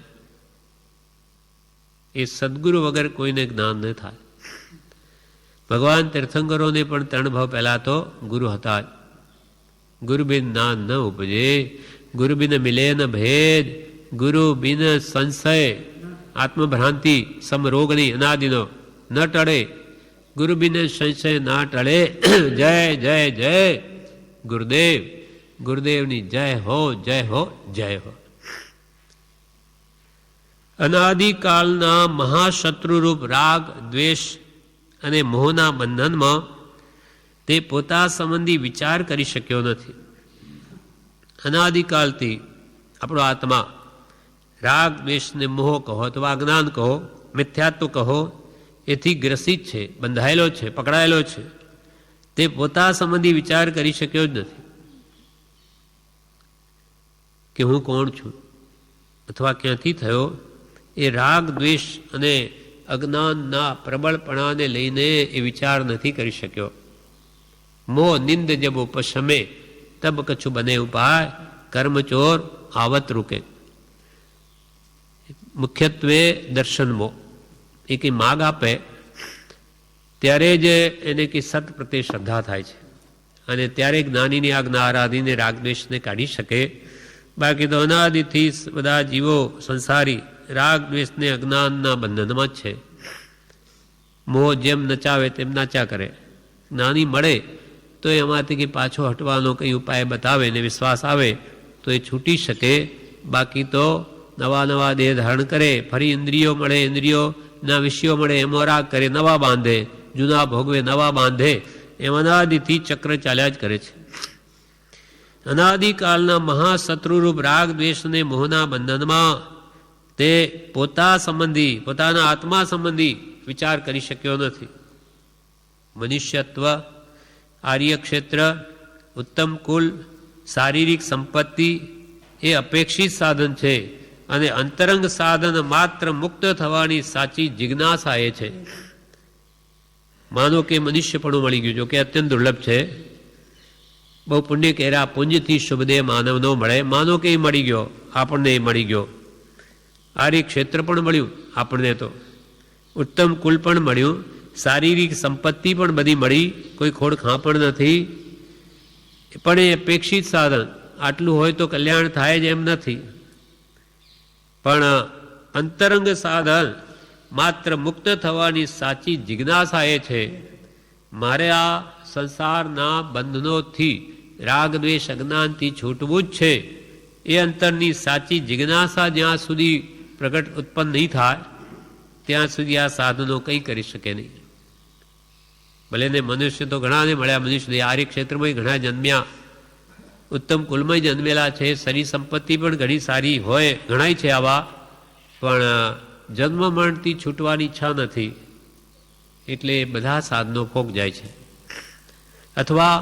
એ સદગુરુ વગર કોઈને જ્ઞાન ન થાય. ભગવાન તીર્થંકરોને પણ 3 ભાવ પહેલા તો ગુરુ હતા જ. ગુરુ બિન જ્ઞાન ન ઉપજે, ગુરુ બિન મિલે ન ભેદ, ગુરુ બિન સંશય આત્મભ્રાંતિ સમરોગની અનાદિનો ન ટળે, ગુરુ બિન સંશય ના ટળે. જય જય જય ગુરુદેવ, ગુરુદેવની જય હો, જય હો, જય હો. અનાદિકાળના મહાશત્રુરૂપ રાગ, દ્વેષ અને મોહના બંધનમાં તે પોતા સંબંધી વિચાર કરી શક્યો નથી. અનાદિકાળથી આપણો આત્મા રાગ, દ્વેષ ને મોહ કહો અથવા અજ્ઞાન કહો, મિથ્યાત્વ કહો, એથી ગ્રસિત છે, બંધાયેલો છે, પકડાયેલો છે. તે પોતા સંબંધી વિચાર કરી શક્યો જ નથી કે હું કોણ છું અથવા ક્યાંથી થયો. એ રાગ, દ્વેષ અને અજ્ઞાનના પ્રબળપણાને લઈને એ વિચાર નથી કરી શક્યો. મોહ નિંદ જબ ઉપશમે તબ કછુ બને ઉપાય, કર્મચોર આવત રૂકે. મુખ્યત્વે દર્શન મોહ. એ કંઈ માગ આપે ત્યારે જ એને કે સત પ્રત્યે શ્રદ્ધા થાય છે અને ત્યારે જ્ઞાનીની આજ્ઞા આરાધીને રાગદ્વેષને કાઢી શકે. બાકી તો અનાદિથી બધા જીવો સંસારી રાગ દ્વેષને અજ્ઞાનના બંધનમાં જ છે. મોહ જેમ નચાવે તેમ નાચ્યા કરે. જ્ઞાની મળે તો એમાંથી કે પાછો હટવાનો કંઈ ઉપાય બતાવે ને વિશ્વાસ આવે તો એ છૂટી શકે. બાકી તો નવા નવા દેહ ધારણ કરે, ફરી ઇન્દ્રિયો મળે, ઇન્દ્રિયોના વિષયો મળે, એમાં રાગ કરે, નવા બાંધે, જૂના ભોગવે, નવા બાંધે. એમ અનાદિથી ચક્ર ચાલ્યા જ કરે છે. અનાદિકાળના મહાશત્રુરૂપ રાગ દ્વેષ અને મોહના બંધનમાં તે પોતાના આત્મા સંબંધી વિચાર કરી શક્યો નથી. મનુષ્યત્વ, આર્યક્ષેત્ર, ઉત્તમ કુલ, શારીરિક સંપત્તિ એ અપેક્ષિત સાધન છે અને અંતરંગ સાધન માત્ર મુક્ત થવાની સાચી જિજ્ઞાસા એ છે. માનો કે મનુષ્યપણું મળી ગયું, જો કે અત્યંત દુર્લભ છે. બહુ પુણ્ય કર્યા, પુંજથી શુભદેહ માનવ ન મળે. માનો કે એ મળી ગયો, આપણને એ મળી ગયો. આર્ય ક્ષેત્ર પણ મળ્યું આપણને, તો ઉત્તમ કુલ પણ મળ્યું, શારીરિક સંપત્તિ પણ બધી મળી, કોઈ ખોડ ખાં પણ નથી. પણ એ અપેક્ષિત સાધન, આટલું હોય તો કલ્યાણ થાય જ એમ નથી. પણ અંતરંગ સાધન માત્ર મુક્ત થવાની સાચી જિજ્ઞાસા એ છે, મારે આ સંસારના બંધનોથી, રાગ દ્વેષ અજ્ઞાનથી છૂટવું જ છે. એ અંતરની સાચી જિજ્ઞાસા જ્યાં સુધી પ્રગટ ઉત્પન્ન નહીં થાય ત્યાં સુધી આ સાધનો કંઈ કરી શકે નહીં. ભલે ને મનુષ્ય તો ઘણાને મળ્યા, મનુષ્ય આર્ય ક્ષેત્રમાં ઘણા જન્મ્યા, ઉત્તમ કુલમાં જન્મેલા છે, શરીર સંપત્તિ પણ ઘણી સારી હોય, ઘણાય છે આવા. પણ જન્મ મરણથી છૂટવાની ઈચ્છા નથી, એટલે બધા સાધનો ફોક જાય છે. અથવા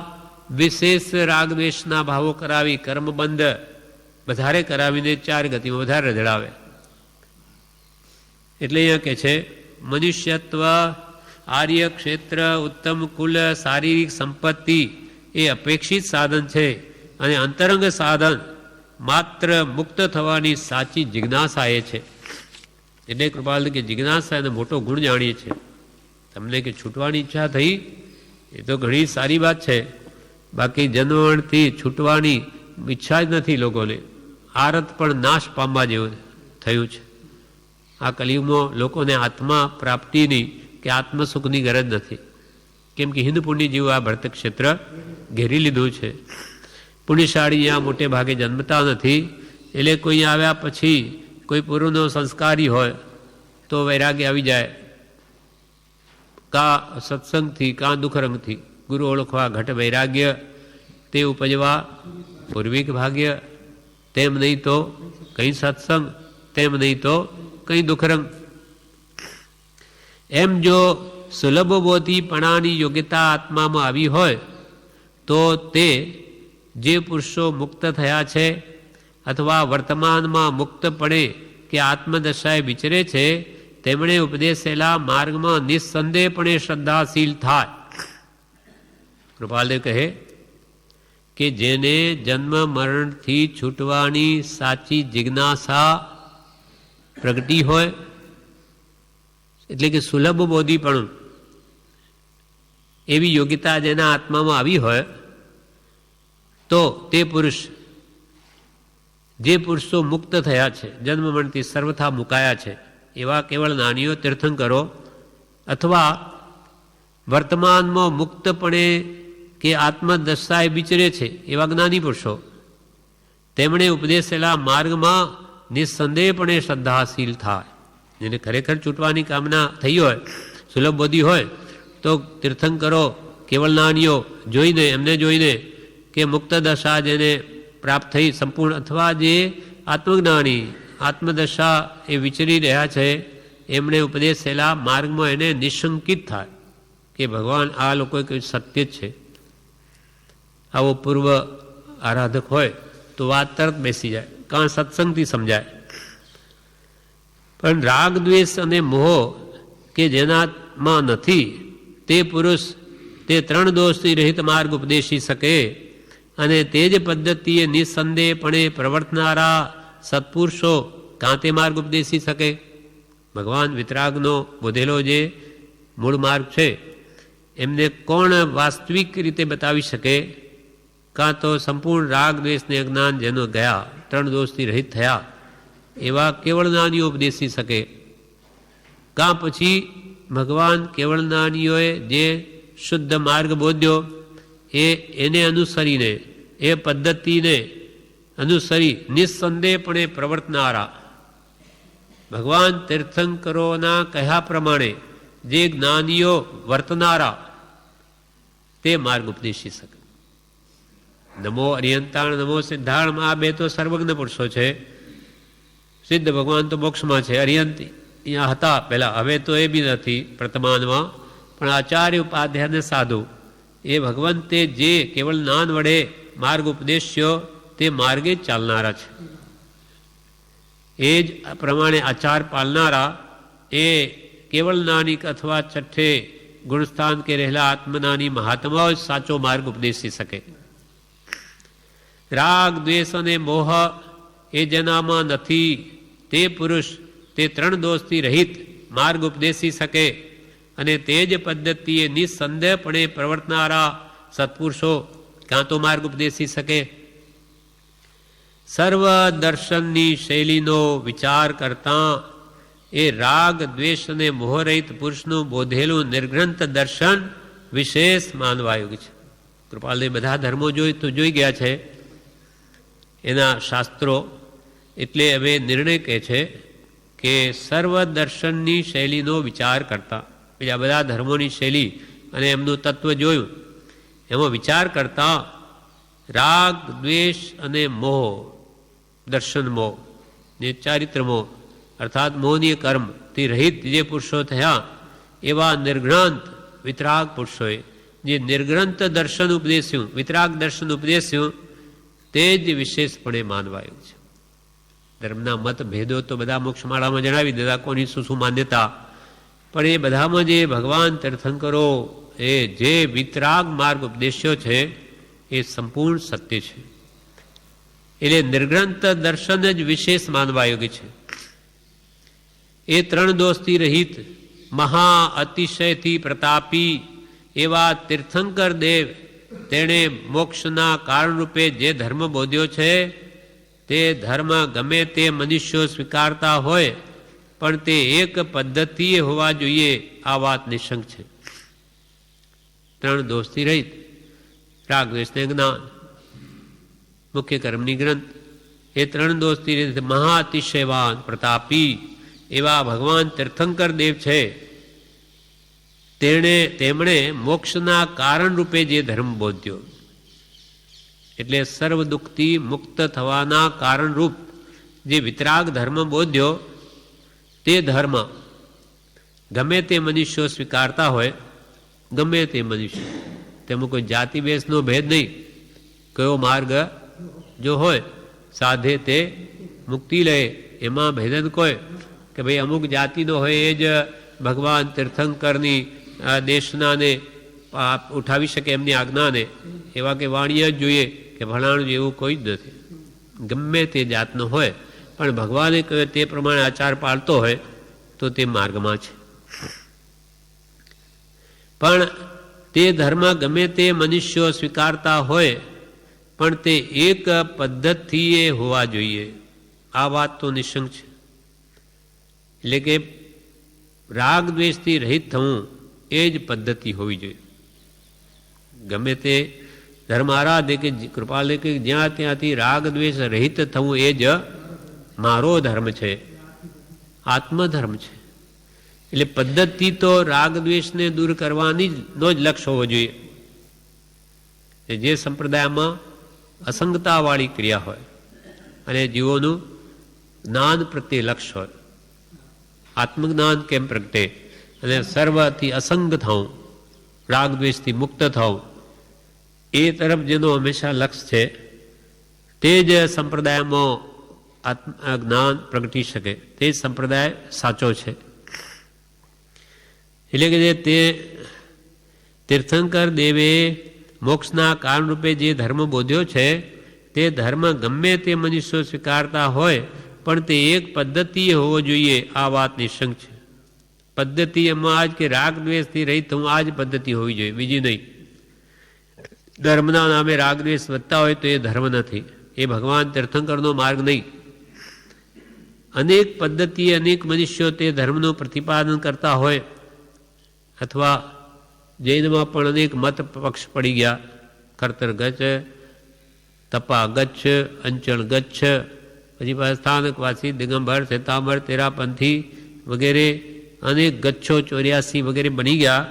વિશેષ રાગદ્વેષના ભાવો કરાવી કર્મબંધ વધારે કરાવીને ચાર ગતિમાં વધારે રઝળાવે. એટલે અહીંયા કહે છે મનુષ્યત્વ, આર્ય ક્ષેત્ર, ઉત્તમ કુલ, શારીરિક સંપત્તિ એ અપેક્ષિત સાધન છે અને અંતરંગ સાધન માત્ર મુક્ત થવાની સાચી જિજ્ઞાસા એ છે. એટલે કૃપાલ કે જિજ્ઞાસા એનો મોટો ગુણ જાણીએ છીએ. તમને કે છૂટવાની ઈચ્છા થઈ એ તો ઘણી સારી વાત છે, બાકી જન્મથી છૂટવાની ઈચ્છા જ નથી લોકોને. આરત પણ નાશ પામવા જેવું થયું છે. આ કલિયુગમાં લોકોને આત્મા પ્રાપ્તિની કે આત્મસુખની ગરજ નથી, કેમ કે હિન્દ પુણ્ય જેવું આ ભરત ક્ષેત્ર ઘેરી લીધું છે. પુણ્યશાળી આ મોટે ભાગે જન્મતા નથી, એટલે કોઈ આવ્યા પછી કોઈ પૂર્વનો સંસ્કારી હોય તો વૈરાગ્ય આવી જાય, કા સત્સંગથી કા દુઃખરંગથી. ગુરુ ઓળખવા ઘટ વૈરાગ્ય, તે ઉપજવા પૂર્વિક ભાગ્ય. તેમ નહીં તો કંઈ સત્સંગ, તેમ નહીં તો કંઈ દુઃખરંગ. એમ જો સુલભબોધીપણાની યોગ્યતા આત્મામાં આવી હોય તો તે જે પુરુષો મુક્ત થયા છે અથવા વર્તમાનમાં મુક્તપણે કે આત્મદશાએ વિચરે છે તેમણે ઉપદેશેલા માર્ગમાં નિસ્સંદેહપણે શ્રદ્ધાશીલ થાય. કૃપાલદેવ કહે કે જેને જન્મ મરણથી છૂટવાની સાચી જિજ્ઞાસા પ્રગટી હોય, એટલે કે સુલભ બોધીપણું, એવી યોગ્યતા જેના આત્મામાં આવી હોય તો તે પુરુષ, જે પુરુષો મુક્ત થયા છે, જન્મ મરણથી સર્વથા મુકાયા છે, એવા કેવળ જ્ઞાનીઓ, તીર્થંકરો અથવા વર્તમાનમાં મુક્તપણે કે આત્મદશાએ વિચરે છે એવા જ્ઞાની પુરુષો, તેમણે ઉપદેશેલા માર્ગમાં નિસ્સંદેહપણે શ્રદ્ધાશીલ થાય. જેને ખરેખર છૂટવાની કામના થઈ હોય, સુલભ બોધી હોય, તો તીર્થંકરો, કેવળ જ્ઞાનીઓ જોઈને, એમને જોઈને કે મુક્ત દશા જેને પ્રાપ્ત થઈ સંપૂર્ણ, અથવા જે આત્મજ્ઞાની આત્મદશા એ વિચરી રહ્યા છે, એમણે ઉપદેશેલા માર્ગમાં એને નિશંકિત થાય કે ભગવાન આ લોકો કંઈ સત્ય જ છે. આવો પૂર્વ આરાધક હોય તો વાત તરત બેસી જાય, કારણ સત્સંગથી સમજાય. પણ રાગ દ્વેષ અને મોહ કે જેનામાં નથી તે પુરુષ તે ત્રણ દોષથી રહિત માર્ગ ઉપદેશી શકે અને તે જ પદ્ધતિએ નિસંદેહપણે પ્રવર્તનારા સત્પુરુષો કાં તે માર્ગ ઉપદેશી શકે. ભગવાન વિતરાગનો બોધેલો જે મૂળ માર્ગ છે એમને કોણ વાસ્તવિક રીતે બતાવી શકે? કાં તો સંપૂર્ણ રાગ દ્વેષને અજ્ઞાન જેનો ગયા, ત્રણ દોષથી રહિત થયા, એવા કેવળ જ્ઞાનીઓ ઉપદેશી શકે. કાં પછી ભગવાન કેવળ જ્ઞાનીઓએ જે શુદ્ધ માર્ગ બોધ્યો એને અનુસરીને, એ પદ્ધતિને અનુસરી નિસ્સંદેહપણે પ્રવર્તનારા ભગવાન તીર્થંકરોના કહ્યા પ્રમાણે જે જ્ઞાનીઓ વર્તનારા તે માર્ગ ઉપદેશી શકે. નમો અરિયંતાણ નમો સિદ્ધાર્ણ, આ બે તો સર્વજ્ઞ પુરુષો છે. સિદ્ધ ભગવાન તો મોક્ષમાં છે, અરિયંત અહીંયા હતા પહેલાં, હવે તો એ બી નથી વર્તમાનમાં. પણ આચાર્ય ઉપાધ્યાય સાધુ એ ભગવંતે જે કેવળ જ્ઞાન વડે માર્ગ ઉપદેશ્યો તે માર્ગે જ ચાલનારા છે. એ જ પ્રમાણે આચાર પાલનારા એ કેવળ જ્ઞાનિક અથવા છઠ્ઠે ગુણસ્થાન કે રહેલા આત્મનાની મહાત્માઓ જ સાચો માર્ગ ઉપદેશી શકે. રાગ દ્વેષ અને મોહ એ જેનામાં નથી તે પુરુષ તે ત્રણ દોષથી રહિત માર્ગ ઉપદેશી શકે. અને તે જ પદ્ધતિએ નિસંદેહપણે પ્રવર્તનારા સત્પુરુષો કાં તો માર્ગ ઉપદેશી શકે. સર્વ દર્શનની શૈલીનો વિચાર કરતાં એ રાગ દ્વેષ અને મોહરહિત પુરુષનું બોધેલું નિર્ગ્રંથ દર્શન વિશેષ માનવાયું છે. કૃપાલદેવ બધા ધર્મો જોઈ ગયા છે એના શાસ્ત્રો, એટલે હવે નિર્ણય કહે છે કે સર્વ દર્શનની શૈલીનો વિચાર કરતા, બીજા બધા ધર્મોની શૈલી અને એમનું તત્વ જોયું, એમાં વિચાર કરતા રાગ દ્વેષ અને મોહ, દર્શન મોહ ને ચારિત્ર મોહ અર્થાત મોહનીય કર્મથી રહિત જે પુરુષો થયા એવા નિર્ગ્રંથ વિતરાગ પુરુષોએ જે નિર્ગ્રંથ દર્શન ઉપદેશ્યું, વિતરાગ દર્શન ઉપદેશ્યું, તે જ વિશેષપણે માનવાયું છે. ધર્મના મત ભેદો તો બધા મોક્ષમાળામાં જણાવી દીધા, કોની શું શું માન્યતા. પણ એ બધામાં જે ભગવાન તીર્થંકરો એ જે વિતરાગ માર્ગ ઉપદેશ્યો છે એ સંપૂર્ણ સત્ય છે. એટલે નિર્ગ્રંથ દર્શન જ વિશેષ માનવા યોગ્ય છે. એ ત્રણ દોષથી રહિત મહા અતિશયથી પ્રતાપી એવા તીર્થંકર દેવ તેણે મોક્ષના કારણરૂપે જે ધર્મ બોધ્યો છે તે ધર્મ ગમે તે મનુષ્યો સ્વીકારતા હોય પણ તે એક પદ્ધતિએ હોવા જોઈએ, આ વાત નિશંક છે. ત્રણ દોષથી રહિત રાગ દ્વેષને જ્ઞાન, મુખ્ય કર્મની ગ્રંથ, એ ત્રણ દોષથી રહિત મહા અતિશયવાન પ્રતાપી એવા ભગવાન તીર્થંકર દેવ છે. તેમણે મોક્ષના કારણ રૂપે જે ધર્મ બોધ્યો, એટલે સર્વ દુઃખથી મુક્ત થવાના કારણરૂપ જે વિતરાગ ધર્મ બોધ્યો તે ધર્મ ગમે તે મનુષ્યો સ્વીકારતા હોય, ગમે તે મનુષ્ય, તેમાં કોઈ જાતિ બેસનો ભેદ નહીં. કયો માર્ગ જો હોય સાધે તે મુક્તિ લે, એમાં ભેદન કોઈ કે ભાઈ અમુક જાતિનો હોય એ જ ભગવાન તીર્થંકરની દેશનાને ઉઠાવી શકે એમની આજ્ઞાને, એવા કે વાણીય જ જોઈએ કે ભણાણું જેવું કોઈ જ નથી. ગમે તે જાતનો હોય પણ ભગવાને કહ્યું તે પ્રમાણે આચાર પાળતો હોય તો તે માર્ગમાં છે. પણ તે ધર્મ ગમે તે મનુષ્યો સ્વીકારતા હોય પણ તે એક પદ્ધતિએ હોવા જોઈએ, આ વાત તો નિશંક છે. એટલે કે રાગ દ્વેષથી રહિત થવું એ જ પદ્ધતિ હોવી જોઈએ. ગમે તે ધર્મ આરાધે કે કૃપાલે કે જ્યાં ત્યાંથી રાગ દ્વેષ રહિત થવું એ જ મારો ધર્મ છે, આત્મધર્મ છે. એટલે પદ્ધતિ તો રાગ દ્વેષને દૂર કરવાની નો જ લક્ષ્ય હોવો જોઈએ. જે સંપ્રદાયમાં અસંગતાવાળી ક્રિયા હોય અને જીવોનું જ્ઞાન પ્રત્યે લક્ષ્ય હોય, આત્મજ્ઞાન કેમ પ્રગટે અને સર્વથી અસંગ થવું, રાગ દ્વેષથી મુક્ત થવું, એ તરફ જેનો હંમેશા લક્ષ્ય છે તે જ સંપ્રદાયમાં જ્ઞાન પ્રગટી શકે, તે જ સંપ્રદાય સાચો છે. એટલે કે તે તીર્થંકર દેવે મોક્ષના કારણરૂપે જે ધર્મ બોધ્યો છે તે ધર્મ ગમે તે મનુષ્યો સ્વીકારતા હોય પણ તે એક પદ્ધતિએ હોવો જોઈએ, આ વાત નિશંક છે. પદ્ધતિ એમાં આજ કે રાગ દ્વેષથી રહિત હું આ જ પદ્ધતિ હોવી જોઈએ, બીજી નહીં. ધર્મના નામે રાગ દ્વેષ વધતા હોય તો એ ધર્મ નથી, એ ભગવાન તીર્થંકરનો માર્ગ નહીં. અનેક પદ્ધતિએ અનેક મનુષ્યો તે ધર્મનું પ્રતિપાદન કરતા હોય, અથવા જૈનમાં પણ અનેક મત પક્ષ પડી ગયા, કર્તર ગચ્છ, તપા ગચ્છ, અંચળ ગચ્છ, પછી પાછા સ્થાનકવાસી, દિગંબર, શ્વેતાંબર, તેરાપંથી વગેરે અનેક ગચ્છો 84 વગેરે બની ગયા.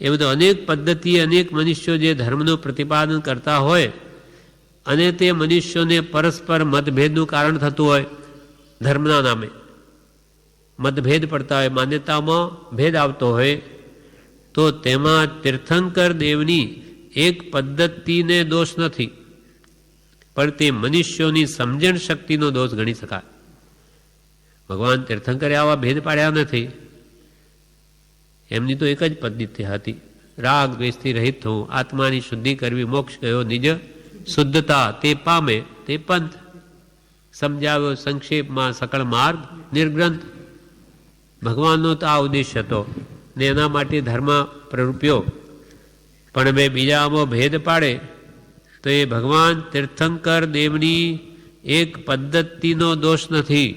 એ બધું અનેક પદ્ધતિએ અનેક મનુષ્યો જે ધર્મનું પ્રતિપાદન કરતા હોય અને તે મનુષ્યોને પરસ્પર મતભેદનું કારણ થતું હોય, ધર્મના નામે મતભેદ પડતા હોય, માન્યતામાં ભેદ આવતો હોય, તો તેમાં તીર્થંકર દેવની એક પદ્ધતિને દોષ નથી, પણ તે મનુષ્યોની સમજણ શક્તિનો દોષ ગણી શકાય. ભગવાન તીર્થંકરે આવા ભેદ પાડ્યા નથી. એમની તો એક જ પદ્ધતિ હતી, રાગ દ્વેષથી રહિત થવું, આત્માની શુદ્ધિ કરવી, મોક્ષ ગયો નિજ શુદ્ધતા તે પામે તે પંથ. સમજાવ્યો સંક્ષેપમાં સકળ માર્ગ નિર્ગ્રંથ. ભગવાનનો તો આ ઉદ્દેશ હતો ને એના માટે ધર્મ પ્રરૂપ્યો. પણ બે બીજામાં ભેદ પાડે તો એ ભગવાન તીર્થંકર દેવની એક પદ્ધતિનો દોષ નથી,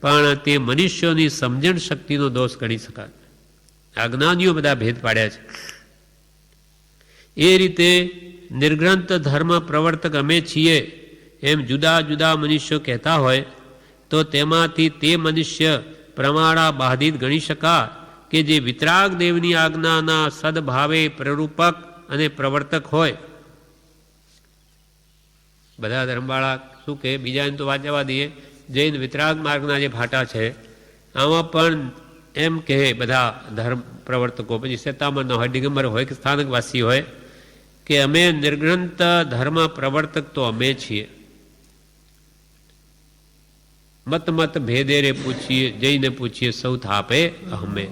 પણ તે મનુષ્યોની સમજણ શક્તિનો દોષ ગણી શકાય. અજ્ઞાનીઓ બધા ભેદ પાડ્યા છે. એ રીતે નિર્ગ્રંથ ધર્મ પ્રવર્તક અમે છીએ એમ જુદા જુદા મનુષ્યો કહેતા હોય તો તેમાંથી તે મનુષ્ય પ્રમાણા બાધિત ગણી શકા કે જે વિતરાગ દેવની આજ્ઞાના સદભાવે પ્રરૂપક અને પ્રવર્તક હોય. બધા ધર્મવાળા શું કહે, બીજાને તો વાંચવા દઈએ, જૈન વિતરાગ માર્ગના જે ફાટા છે આમાં પણ એમ કહે બધા ધર્મ પ્રવર્તકો, પછી શ્વેતાંબર હોય, દિગંબર હોય કે સ્થાનકવાસી હોય, કે અમે નિર્ગ્રંથ ધર્મ પ્રવર્તક તો અમે છીએ. મત મત ભેદે રે પૂછીએ, જઈને પૂછીએ સૌ થાપે અમે.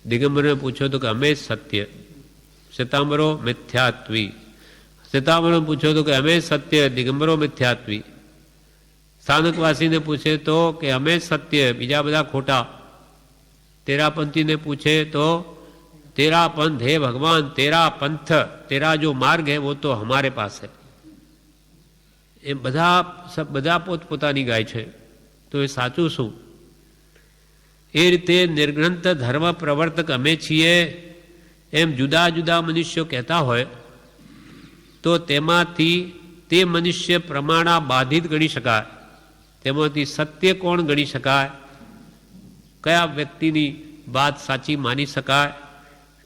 દિગંબરને પૂછો તો કે અમે સત્ય, શ્વેતાંબરો મિથ્યાત્વી. શ્વેતાંબરો પૂછો તો કે અમે સત્ય, દિગંબરો મિથ્યાત્વી. સ્થાનકવાસીને પૂછે તો કે અમે સત્ય, બીજા બધા ખોટા. તેરાપંથીને પૂછે તો तेरा पंथ है भगवान, तेरा पंथ, तेरा जो मार्ग है वो तो हमारे पास है. એ બધા પોતપોતાની ગાય છે, તો એ સાચું શું? એ રીતે નિર્ગ્રંથ ધર્મ પ્રવર્તક અમે છીએ એમ જુદા જુદા મનુષ્યો કહેતા હોય તો તેમાંથી તે મનુષ્ય પ્રમાણા બાધિત ગણી શકાય. તેમાંથી સત્ય કોણ ગણી શકાય? કયા વ્યક્તિની વાત સાચી માની શકાય?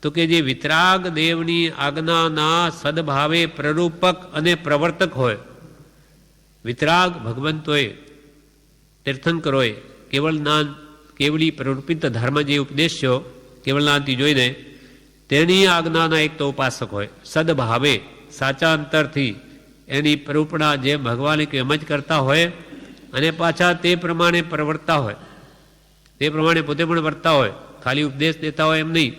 તો કે જે વિતરાગ દેવની આજ્ઞાના સદભાવે પ્રરૂપક અને પ્રવર્તક હોય. વિતરાગ ભગવંતોએ, તીર્થંકરોએ કેવલી પ્રરૂપિત ધર્મ જે ઉપદેશ્યો કેવલનાથી જોઈને તેની આજ્ઞાના એક તો ઉપાસક હોય, સદભાવે સાચા અંતરથી એની પ્રરૂપણા જે ભગવાને કે એમ જ કરતા હોય અને પાછા તે પ્રમાણે પ્રવર્તતા હોય, તે પ્રમાણે પોતે પણ વર્તતા હોય, ખાલી ઉપદેશ દેતા હોય એમ નહીં.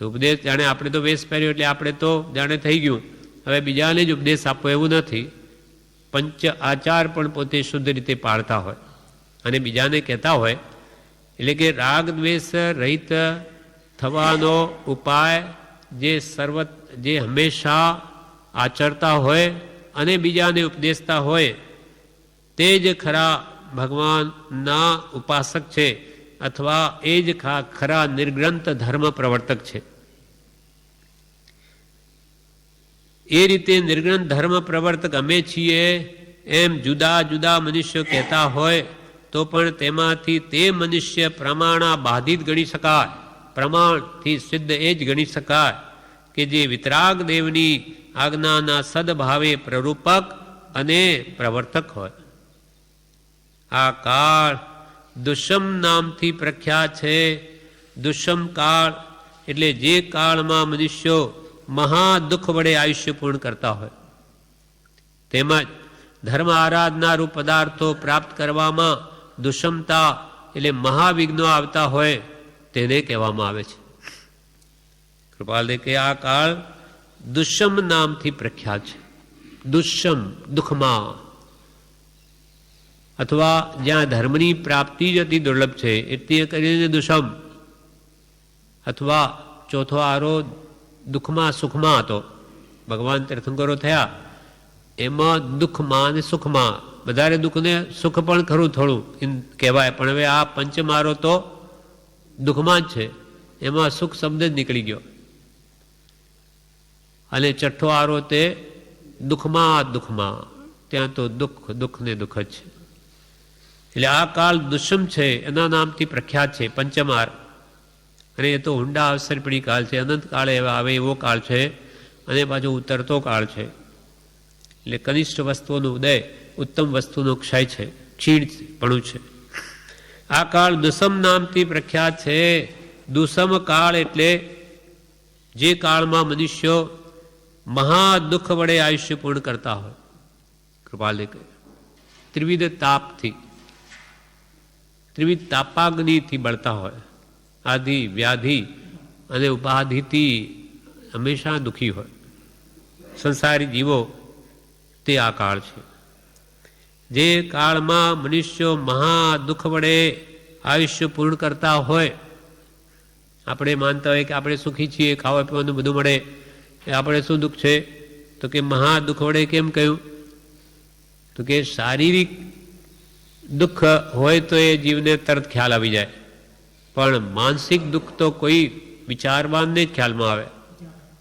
ઉપદેશ જાણે આપણે તો વેશ પહેર્યો એટલે આપણે તો જાણે થઈ ગયું, હવે બીજાને જ ઉપદેશ આપવો એવું નથી. પંચ આચાર પણ પોતે શુદ્ધ રીતે પાળતા હોય અને બીજાને કહેતા હોય. એટલે કે રાગ દ્વેષ રહિત થવાનો ઉપાય જે હંમેશા આચરતા હોય અને બીજાને ઉપદેશતા હોય તે જ ખરા ભગવાનના ઉપાસક છે, અથવા એ જ ખરા નિર્ગ્રંથ ધર્મ પ્રવર્તક છે. એ રીતે નિર્ગ્રંથ ધર્મ પ્રવર્તક અમે છીએ એમ જુદા જુદા મનુષ્યો કહેતા હોય તો પણ તેમાંથી તે મનુષ્ય પ્રમાણા બાધિત ગણી શકાય. પ્રમાણથી સિદ્ધ એ જ ગણી શકાય કે જે વિતરાગ દેવની આજ્ઞાના સદભાવે પ્રરૂપક અને પ્રવર્તક હોય. આ કાળ દુષ્મ નામથી પ્રખ્યાત છે. દુષ્મ કાળ એટલે જે કાળમાં મનુષ્યો મહા દુઃખ વડે આયુષ્ય પૂર્ણ કરતા હોય, તેમજ ધર્મ આરાધનારૂપ પદાર્થો પ્રાપ્ત કરવામાં દુષ્મતા એટલે મહાવિઘ્નો આવતા હોય તેને કહેવામાં આવે છે. કૃપાલ કે આ કાળ દુષ્મ નામથી પ્રખ્યાત છે. દુષ્મ દુઃખમાં, અથવા જ્યાં ધર્મની પ્રાપ્તિ જ અતિ દુર્લભ છે એટલે કરીને દુષ્મ, અથવા ચોથો આરો દુઃખમાં સુખમાં હતો. ભગવાન તીર્થંકરો થયા એમાં દુઃખમાં અને સુખમાં વધારે દુઃખને સુખ પણ ખરું થોડું એમ કહેવાય, પણ હવે આ પંચમારો તો દુઃખમાં જ છે, એમાં સુખ શબ્દ જ નીકળી ગયો. અને છઠ્ઠો આરો તે દુઃખમાં દુઃખમાં, ત્યાં તો દુઃખ દુઃખ ને દુઃખ જ છે. એટલે આ કાળ દુષ્મ છે એના નામથી પ્રખ્યાત છે પંચમાર. અને એ તો ઊંડા અવસરપીડી કાળ છે, અનંત કાળે આવે એવો કાળ છે, અને પાછો ઉતરતો કાળ છે. એટલે કનિષ્ઠ વસ્તુઓનો ઉદય, ઉત્તમ વસ્તુનો ક્ષય છે, ક્ષીણપણું છે. આ કાળ દુષમ નામથી પ્રખ્યાત છે. દુષમ કાળ એટલે જે કાળમાં મનુષ્યો મહા દુઃખ વડે આયુષ્ય પૂર્ણ કરતા હોય. કૃપાલે કહે ત્રિવિધ તાપથી, ત્રિવિધ તાપાગ્નિથી બળતા હોય, આદિ વ્યાધિ અને ઉપાધિથી હંમેશા દુઃખી હોય સંસારી જીવો, તે આ કાળ છે. જે કાળમાં મનુષ્યો મહા દુઃખ વડે આયુષ્ય પૂર્ણ કરતા હોય. આપણે માનતા હોય કે આપણે સુખી છીએ, ખાવા પીવાનું બધું મળે, એ આપણે શું દુઃખ છે? તો કે મહા દુઃખ વડે. કેમ કહ્યું? તો કે શારીરિક દુઃખ હોય તો એ જીવને તરત ખ્યાલ આવી જાય, પણ માનસિક દુઃખ તો કોઈ વિચારવાનને જ ખ્યાલમાં આવે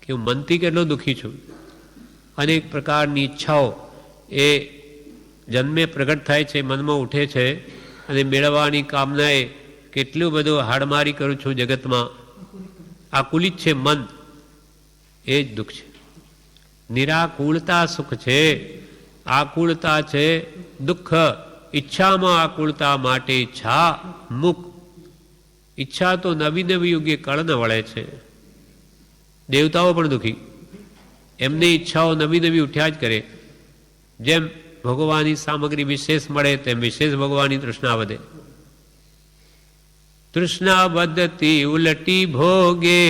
કે હું મનથી કેટલો દુઃખી છું. અનેક પ્રકારની ઈચ્છાઓ એ જન્મે પ્રગટ થાય છે, મનમાં ઉઠે છે, અને મેળવવાની કામનાએ કેટલું બધું હાડમારી કરું છું જગતમાં. આકુલિત છે મન, એ જ દુઃખ છે. નિરાકુળતા સુખ છે, આકુળતા છે દુઃખ. ઈચ્છામાં આકુળતા માટે ઈચ્છા મુખ. ઈચ્છા તો નવી નવી યુગે કળન વળે છે. દેવતાઓ પણ દુઃખી, એમની ઈચ્છાઓ નવી નવી ઉઠ્યા જ કરે. જેમ ભોગવવાની સામગ્રી વિશેષ મળે તેમ વિશેષ ભોગવવાની તૃષ્ણા વધે. તૃષ્ણા વધતી ઉલટી ભોગે,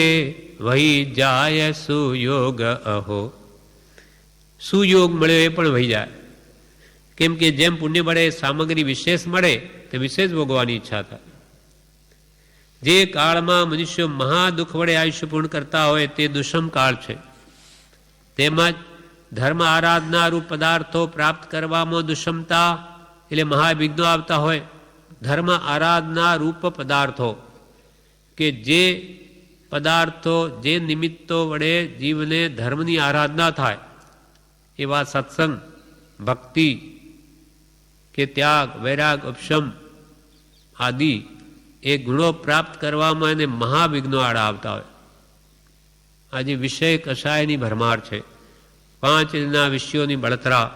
વહી જાય સુયોગ અહો. સુયોગ મળ્યો એ પણ વહી જાય. કેમ કે જેમ પુણ્ય મળે, સામગ્રી વિશેષ મળે તે વિશેષ ભોગવવાની ઈચ્છા થાય. જે કાળમાં મનુષ્યો મહા દુઃખ વડે આયુષ્ય પૂર્ણ કરતા હોય તે દુષમ કાળ છે. તેમજ ધર્મ આરાધના રૂપ પદાર્થો પ્રાપ્ત કરવામાં દુષમતા એટલે મહાવિઘ્નો આવતા હોય. ધર્મ આરાધના રૂપ પદાર્થો કે જે પદાર્થો, જે નિમિત્તો વડે જીવને ધર્મની આરાધના થાય, એવા સત્સંગ, ભક્તિ કે ત્યાગ, વૈરાગ, ઉપશમ આદિ એ ગુણો પ્રાપ્ત કરવામાં એને મહાવિઘ્નો આડા આવતા હોય. આજે વિષય કશાયની ભરમાર છે, 5 દિનના વિષયોની બળતરા,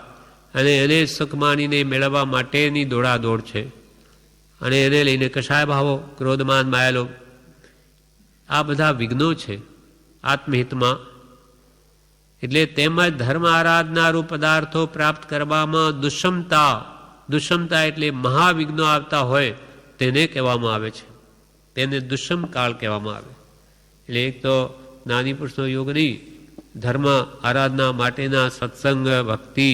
અને એને સુખ માનીને મેળવવા માટેની દોડાદોડ છે. અને એને લઈને કશાય ભાવો, ક્રોધમાન, માયાલોભ, આ બધા વિઘ્નો છે આત્મહિતમાં. એટલે તેમજ ધર્મ આરાધના રૂપ પદાર્થો પ્રાપ્ત કરવામાં દુષમતા, દુષમતા એટલે મહાવિઘ્નો આવતા હોય તેને કહેવામાં આવે છે. તેને દુષમ કાળ કહેવામાં આવે. એટલે એક તો જ્ઞાની પુરુષનો યોગ નહીં, ધર્મ આરાધના માટેના સત્સંગ, ભક્તિ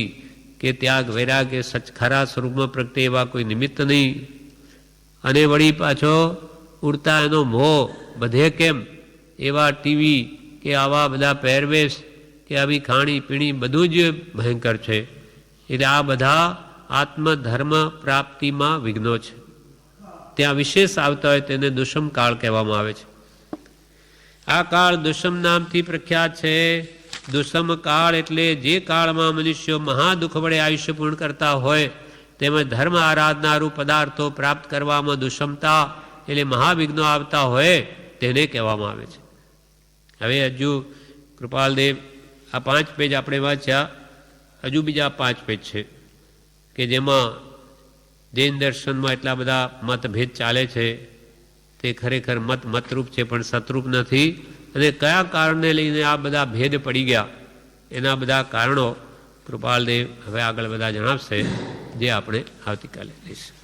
કે ત્યાગ, વૈરાગ એ ખરા સ્વરૂપમાં પ્રગટે એવા કોઈ નિમિત્ત નહીં. અને વળી પાછો ઉડતા એનો મોહ બધે કેમ, એવા ટીવી કે આવા બધા પહેરવેશ કે આવી ખાણી પીણી બધું જ ભયંકર છે. એટલે આ બધા આત્મધર્મ પ્રાપ્તિમાં વિઘ્નો છે. ત્યાં વિશેષ આવતા હોય તેને દુષમ કાળ કહેવામાં આવે છે. આ કાળ દુષમ નામથી પ્રખ્યાત છે. દુષમ કાળ એટલે જે કાળમાં મનુષ્યો મહાદુઃખ વડે આયુષ્ય પૂર્ણ કરતા હોય, તેમજ ધર્મ આરાધનારૂપ પદાર્થો પ્રાપ્ત કરવામાં દુષમતા એટલે મહાવિઘ્નો આવતા હોય તેને કહેવામાં આવે છે. હવે હજુ કૃપાલદેવ આ 5 પેજ આપણે વાંચ્યા, હજુ બીજા 5 પેજ છે કે જેમાં જૈન દર્શનમાં એટલા બધા મતભેદ ચાલે છે. તે ખરેખર મતરૂપ છે પણ સતરૂપ નથી. અને કયા કારણને લઈને આ બધા ભેદ પડી ગયા, એના બધા કારણો કૃપાલદેવ હવે આગળ બધા જણાવશે, જે આપણે આવતીકાલે લઈશું.